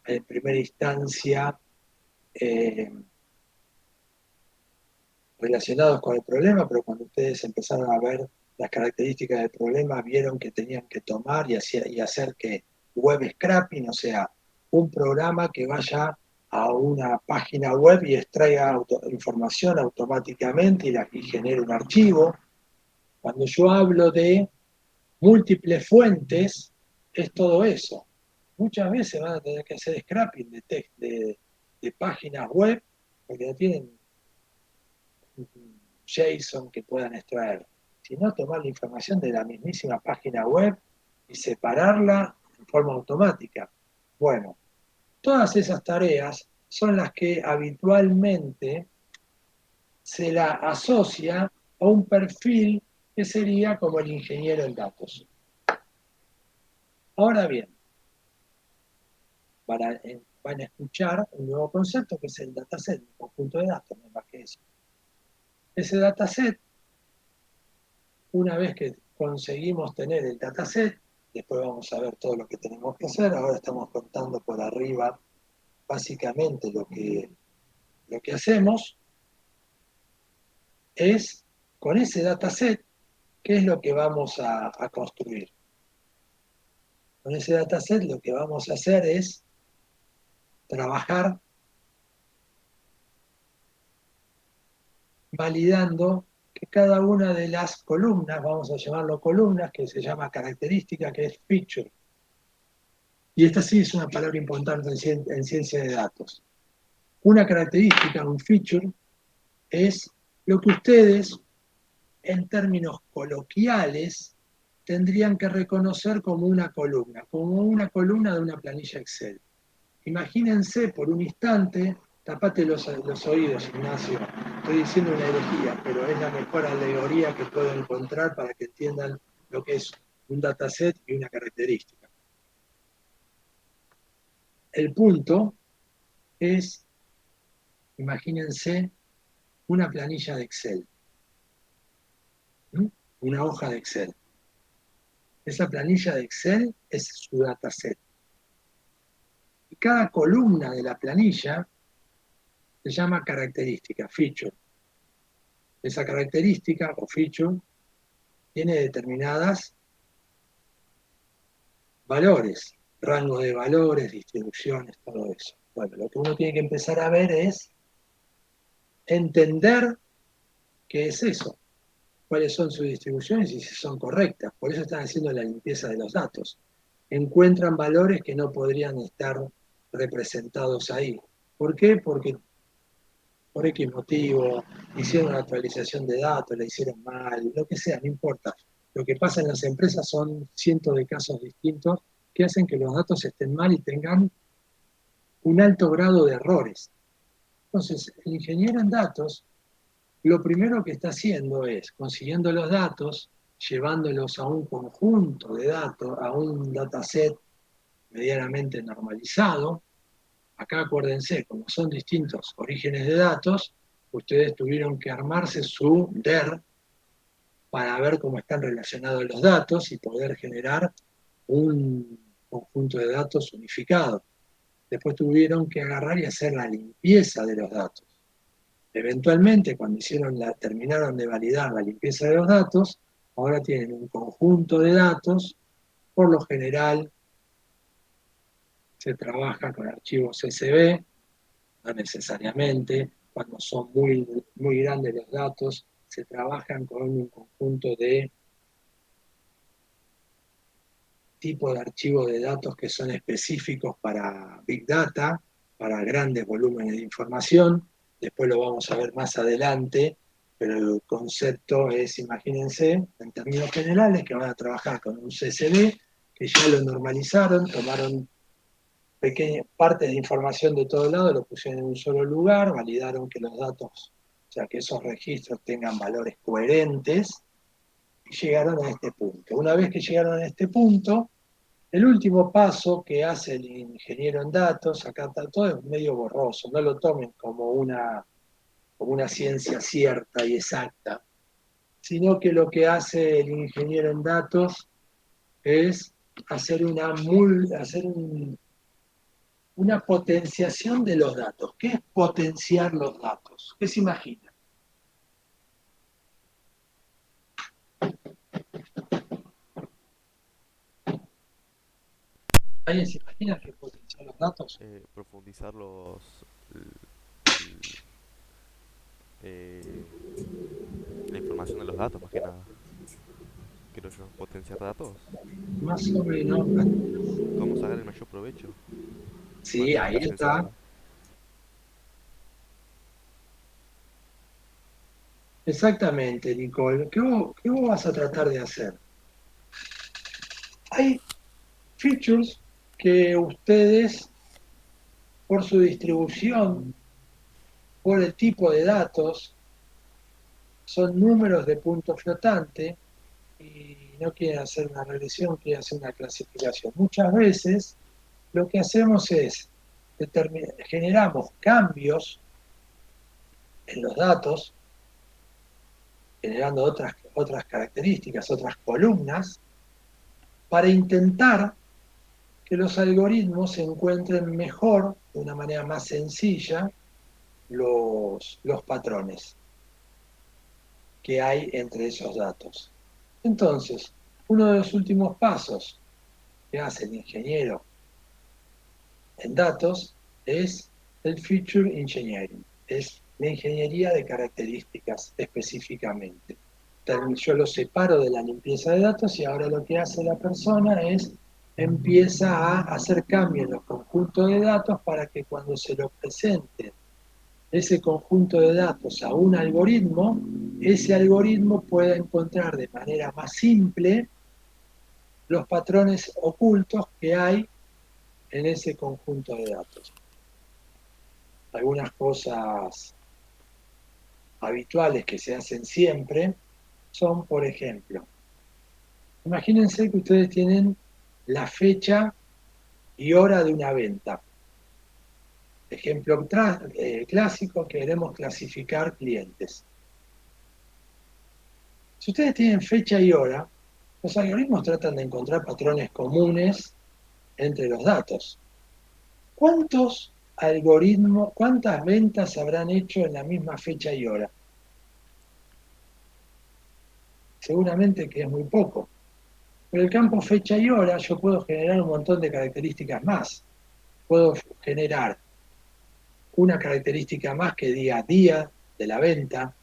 en primera instancia, relacionados con el problema, pero cuando ustedes empezaron a ver las características del problema, vieron que tenían que tomar y hacer que web scraping, o sea, un programa que vaya a una página web y extraiga información automáticamente y genere un archivo. Cuando yo hablo de múltiples fuentes, es todo eso. Muchas veces van a tener que hacer scrapping de páginas web porque no tienen JSON que puedan extraer, sino tomar la información de la mismísima página web y separarla en forma automática. Bueno, todas esas tareas son las que habitualmente se la asocia a un perfil que sería como el ingeniero en datos. Ahora bien, van a escuchar un nuevo concepto que es el dataset, un conjunto de datos, no es más que eso. Ese dataset, una vez que conseguimos tener el dataset, después vamos a ver todo lo que tenemos que hacer. Ahora estamos contando por arriba básicamente lo que hacemos es, con ese dataset, ¿qué es lo que vamos a construir? Con ese dataset lo que vamos a hacer es trabajar validando que cada una de las columnas, vamos a llamarlo columnas, que se llama característica, que es feature. Y esta sí es una palabra importante en ciencia de datos. Una característica, un feature, es lo que ustedes, en términos coloquiales, tendrían que reconocer como una columna de una planilla Excel. Imagínense por un instante, tapate los oídos, Ignacio, estoy diciendo una herejía, pero es la mejor alegoría que puedo encontrar para que entiendan lo que es un dataset y una característica. El punto es, imagínense, una planilla de Excel, una hoja de Excel. Esa planilla de Excel es su dataset. Y cada columna de la planilla se llama característica, feature. Esa característica o feature tiene determinadas valores, rango de valores, distribuciones, todo eso. Bueno, lo que uno tiene que empezar a ver es entender qué es eso, cuáles son sus distribuciones y si son correctas. Por eso están haciendo la limpieza de los datos. Encuentran valores que no podrían estar representados ahí. ¿Por qué? Porque por X motivo hicieron una actualización de datos, la hicieron mal, lo que sea, no importa. Lo que pasa en las empresas son cientos de casos distintos que hacen que los datos estén mal y tengan un alto grado de errores. Entonces, el ingeniero en datos, lo primero que está haciendo es consiguiendo los datos, llevándolos a un conjunto de datos, a un dataset medianamente normalizado. Acá acuérdense, como son distintos orígenes de datos, ustedes tuvieron que armarse su DER para ver cómo están relacionados los datos y poder generar un conjunto de datos unificado. Después tuvieron que agarrar y hacer la limpieza de los datos. Eventualmente, cuando terminaron de validar la limpieza de los datos, ahora tienen un conjunto de datos. Por lo general, se trabaja con archivos CSV, no necesariamente. Cuando son muy, muy grandes los datos, se trabajan con un conjunto de tipos de archivos de datos que son específicos para Big Data, para grandes volúmenes de información. Después lo vamos a ver más adelante, pero el concepto es, imagínense, en términos generales, que van a trabajar con un CSV, que ya lo normalizaron, tomaron pequeñas partes de información de todo lado, lo pusieron en un solo lugar, validaron que los datos, o sea, que esos registros tengan valores coherentes, y llegaron a este punto. Una vez que llegaron a este punto, el último paso que hace el ingeniero en datos, acá está todo es medio borroso, no lo tomen como una ciencia cierta y exacta, sino que lo que hace el ingeniero en datos es hacer una potenciación de los datos. ¿Qué es potenciar los datos? ¿Qué se imagina? ¿Alguien se imagina qué es potenciar los datos? Profundizar la información de los datos, más que nada. Creo yo, potenciar datos. Más o menos. Cómo sacar el mayor provecho. De Sí, manera ahí más está. sensata. Exactamente, Nicole. ¿Qué vos vas a tratar de hacer? Hay features que ustedes, por su distribución, por el tipo de datos, son números de punto flotante y no quieren hacer una regresión, quieren hacer una clasificación. Muchas veces lo que hacemos es generamos cambios en los datos, generando otras características, otras columnas, para intentar que los algoritmos encuentren mejor, de una manera más sencilla, los patrones que hay entre esos datos. Entonces, uno de los últimos pasos que hace el ingeniero en datos es el feature engineering, es la ingeniería de características específicamente. Yo lo separo de la limpieza de datos y ahora lo que hace la persona es empieza a hacer cambios en los conjuntos de datos para que cuando se lo presente ese conjunto de datos a un algoritmo, ese algoritmo pueda encontrar de manera más simple los patrones ocultos que hay en ese conjunto de datos. Algunas cosas habituales que se hacen siempre son, por ejemplo, imagínense que ustedes tienen la fecha y hora de una venta. Ejemplo clásico, queremos clasificar clientes. Si ustedes tienen fecha y hora, los algoritmos tratan de encontrar patrones comunes entre los datos. ¿Cuántas ventas se habrán hecho en la misma fecha y hora? Seguramente que es muy poco. Pero el campo fecha y hora yo puedo generar un montón de características más. Puedo generar una característica más que diga día de la venta,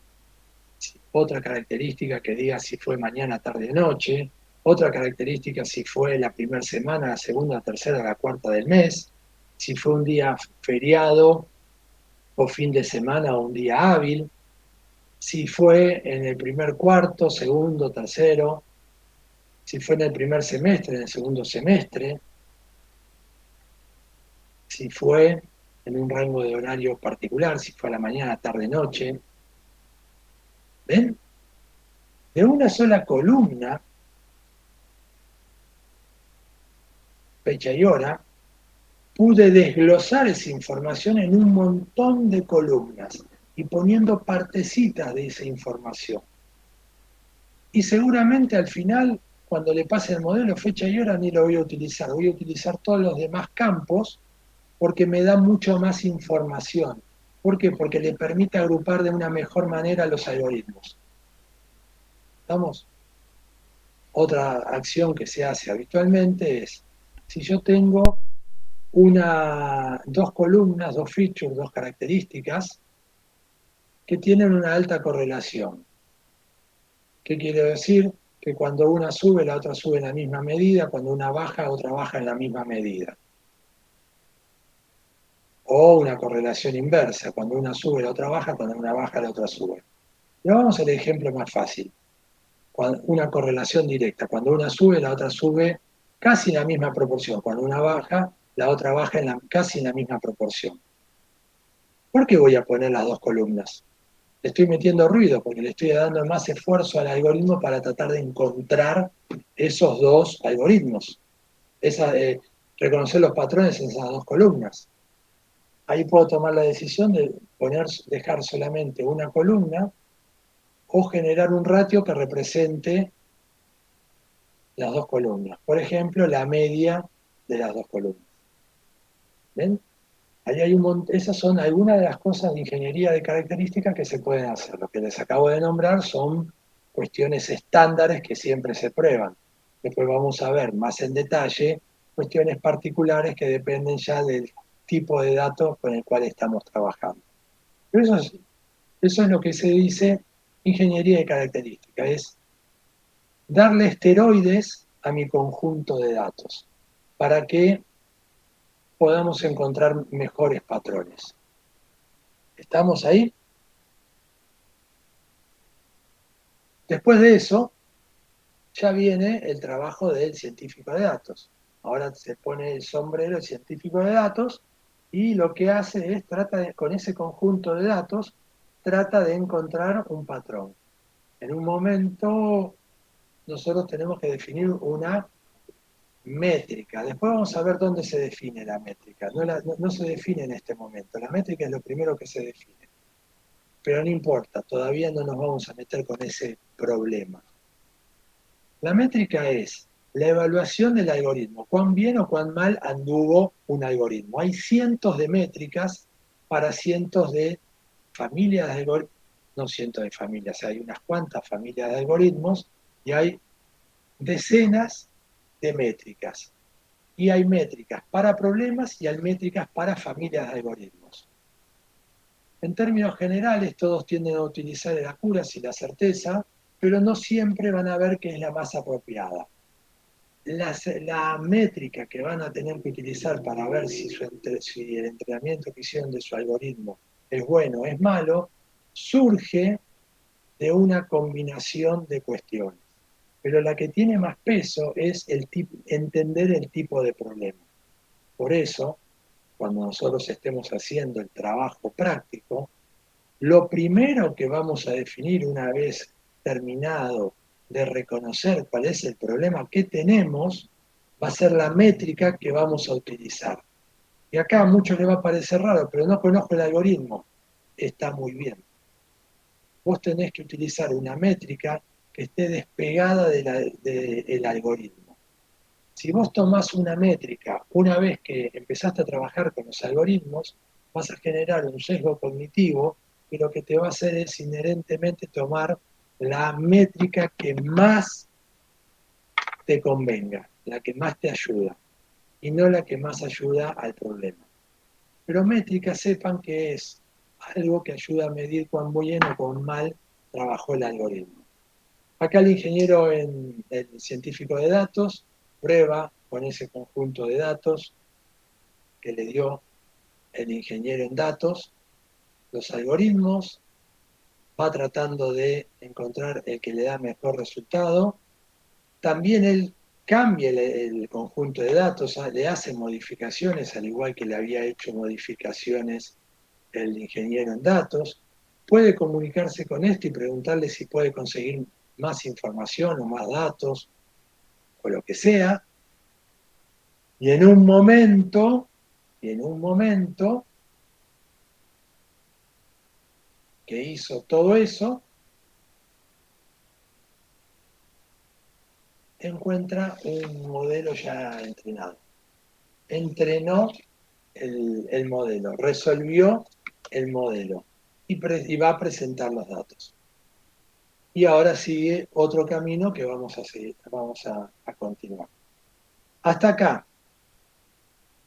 otra característica que diga si fue mañana, tarde, noche, otra característica si fue la primera semana, la segunda, la tercera, la cuarta del mes, si fue un día feriado o fin de semana o un día hábil, si fue en el primer cuarto, segundo, tercero, si fue en el primer semestre, en el segundo semestre, si fue en un rango de horario particular, si fue a la mañana, tarde, noche. ¿Ven? De una sola columna, fecha y hora, pude desglosar esa información en un montón de columnas y poniendo partecitas de esa información. Y seguramente al final, cuando le pase el modelo fecha y hora, ni lo voy a utilizar todos los demás campos porque me da mucho más información. ¿Por qué? Porque le permite agrupar de una mejor manera los algoritmos. ¿Estamos? Otra acción que se hace habitualmente es, si yo tengo dos columnas, dos features, dos características que tienen una alta correlación. ¿Qué quiere decir? Que cuando una sube, la otra sube en la misma medida, cuando una baja, otra baja en la misma medida. O una correlación inversa, cuando una sube, la otra baja, cuando una baja, la otra sube. Pero vamos al ejemplo más fácil. Una correlación directa, cuando una sube, la otra sube casi en la misma proporción, cuando una baja, la otra baja casi en la misma proporción. ¿Por qué voy a poner las dos columnas? Le estoy metiendo ruido porque le estoy dando más esfuerzo al algoritmo para tratar de encontrar esos dos algoritmos, reconocer los patrones en esas dos columnas. Ahí puedo tomar la decisión de dejar solamente una columna o generar un ratio que represente las dos columnas. Por ejemplo, la media de las dos columnas. ¿Ven? Ahí hay esas son algunas de las cosas de ingeniería de características que se pueden hacer. Lo que les acabo de nombrar son cuestiones estándares que siempre se prueban. Después vamos a ver más en detalle cuestiones particulares que dependen ya del tipo de datos con el cual estamos trabajando. Pero eso es lo que se dice ingeniería de características, es darle esteroides a mi conjunto de datos para que podamos encontrar mejores patrones. ¿Estamos ahí? Después de eso, ya viene el trabajo del científico de datos. Ahora se pone el sombrero del científico de datos y lo que hace es, con ese conjunto de datos, trata de encontrar un patrón. En un momento, nosotros tenemos que definir una métrica. Después vamos a ver dónde se define la métrica. No se define en este momento. La métrica es lo primero que se define. Pero no importa, todavía no nos vamos a meter con ese problema. La métrica es la evaluación del algoritmo. Cuán bien o cuán mal anduvo un algoritmo. Hay cientos de métricas para cientos de familias de algoritmos. No cientos de familias, hay unas cuantas familias de algoritmos y hay decenas de métricas. Y hay métricas para problemas y hay métricas para familias de algoritmos. En términos generales, todos tienden a utilizar el accuracy y la certeza, pero no siempre van a ver qué es la más apropiada. La métrica que van a tener que utilizar para ver si el entrenamiento que hicieron de su algoritmo es bueno o es malo, surge de una combinación de cuestiones. Pero la que tiene más peso es entender el tipo de problema. Por eso, cuando nosotros estemos haciendo el trabajo práctico, lo primero que vamos a definir una vez terminado de reconocer cuál es el problema que tenemos, va a ser la métrica que vamos a utilizar. Y acá a muchos les va a parecer raro, pero no conozco el algoritmo. Está muy bien. Vos tenés que utilizar una métrica que esté despegada del algoritmo. Si vos tomás una métrica, una vez que empezaste a trabajar con los algoritmos, vas a generar un sesgo cognitivo que lo que te va a hacer es inherentemente tomar la métrica que más te convenga, la que más te ayuda, y no la que más ayuda al problema. Pero métrica, sepan que es algo que ayuda a medir cuán bien o cuán mal trabajó el algoritmo. Acá el ingeniero el científico de datos prueba con ese conjunto de datos que le dio el ingeniero en datos los algoritmos, va tratando de encontrar el que le da mejor resultado. También él cambia el conjunto de datos, le hace modificaciones, al igual que le había hecho modificaciones el ingeniero en datos. Puede comunicarse con este y preguntarle si puede conseguir más información o más datos, o lo que sea. Y en un momento que hizo todo eso, encuentra un modelo ya entrenado. Entrenó el modelo, resolvió el modelo y va a presentar los datos. Y ahora sigue otro camino que vamos a continuar. Hasta acá,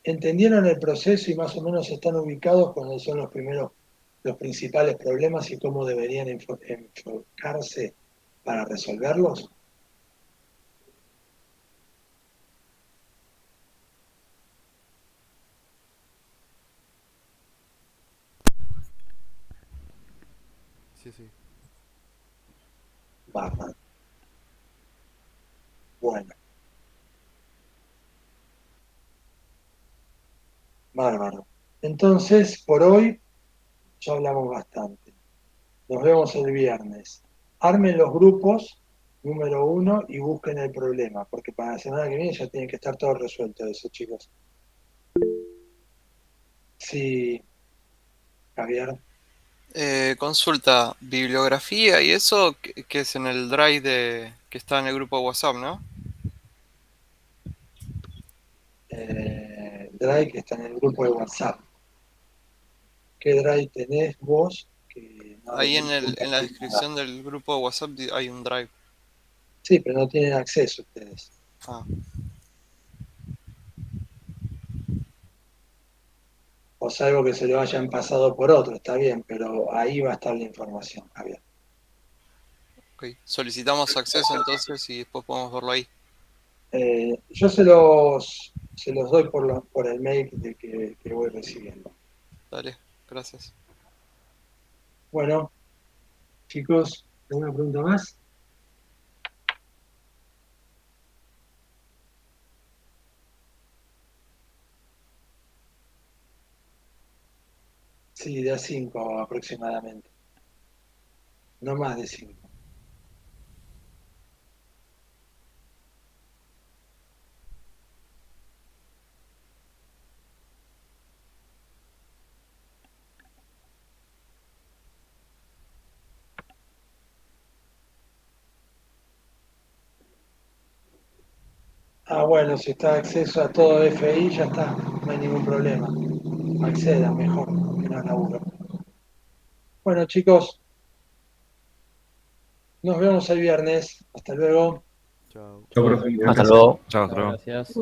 ¿entendieron el proceso y más o menos están ubicados cuáles son los principales problemas y cómo deberían enfocarse para resolverlos? Sí, sí. Bárbaro. Bueno. Bárbaro. Entonces, por hoy ya hablamos bastante. Nos vemos el viernes. Armen los grupos, número 1, y busquen el problema, porque para la semana que viene ya tiene que estar todo resuelto eso, chicos. Sí, Javier. Consulta, bibliografía y eso, que es en el drive que está en el grupo de WhatsApp, ¿no? Drive que está en el grupo de WhatsApp. ¿Qué drive tenés vos? Que no Ahí en la compartís nada. descripción del grupo de WhatsApp hay un drive. Sí, pero no tienen acceso ustedes. Ah, O salvo que se lo hayan pasado por otro, está bien, pero ahí va a estar la información, Javier. ok. Solicitamos acceso entonces y después podemos verlo ahí. Yo se los doy por el mail que voy recibiendo. Dale, gracias. Bueno, chicos, ¿alguna pregunta más? Sí, de a 5 aproximadamente. No más de 5. Ah, bueno, si está acceso a todo FI, ya está, no hay ningún problema. Acceda mejor, menos laburo. Bueno, chicos, nos vemos el viernes. Hasta luego. Chao. Chao, profe. Hasta luego. Chao, hasta luego. Gracias.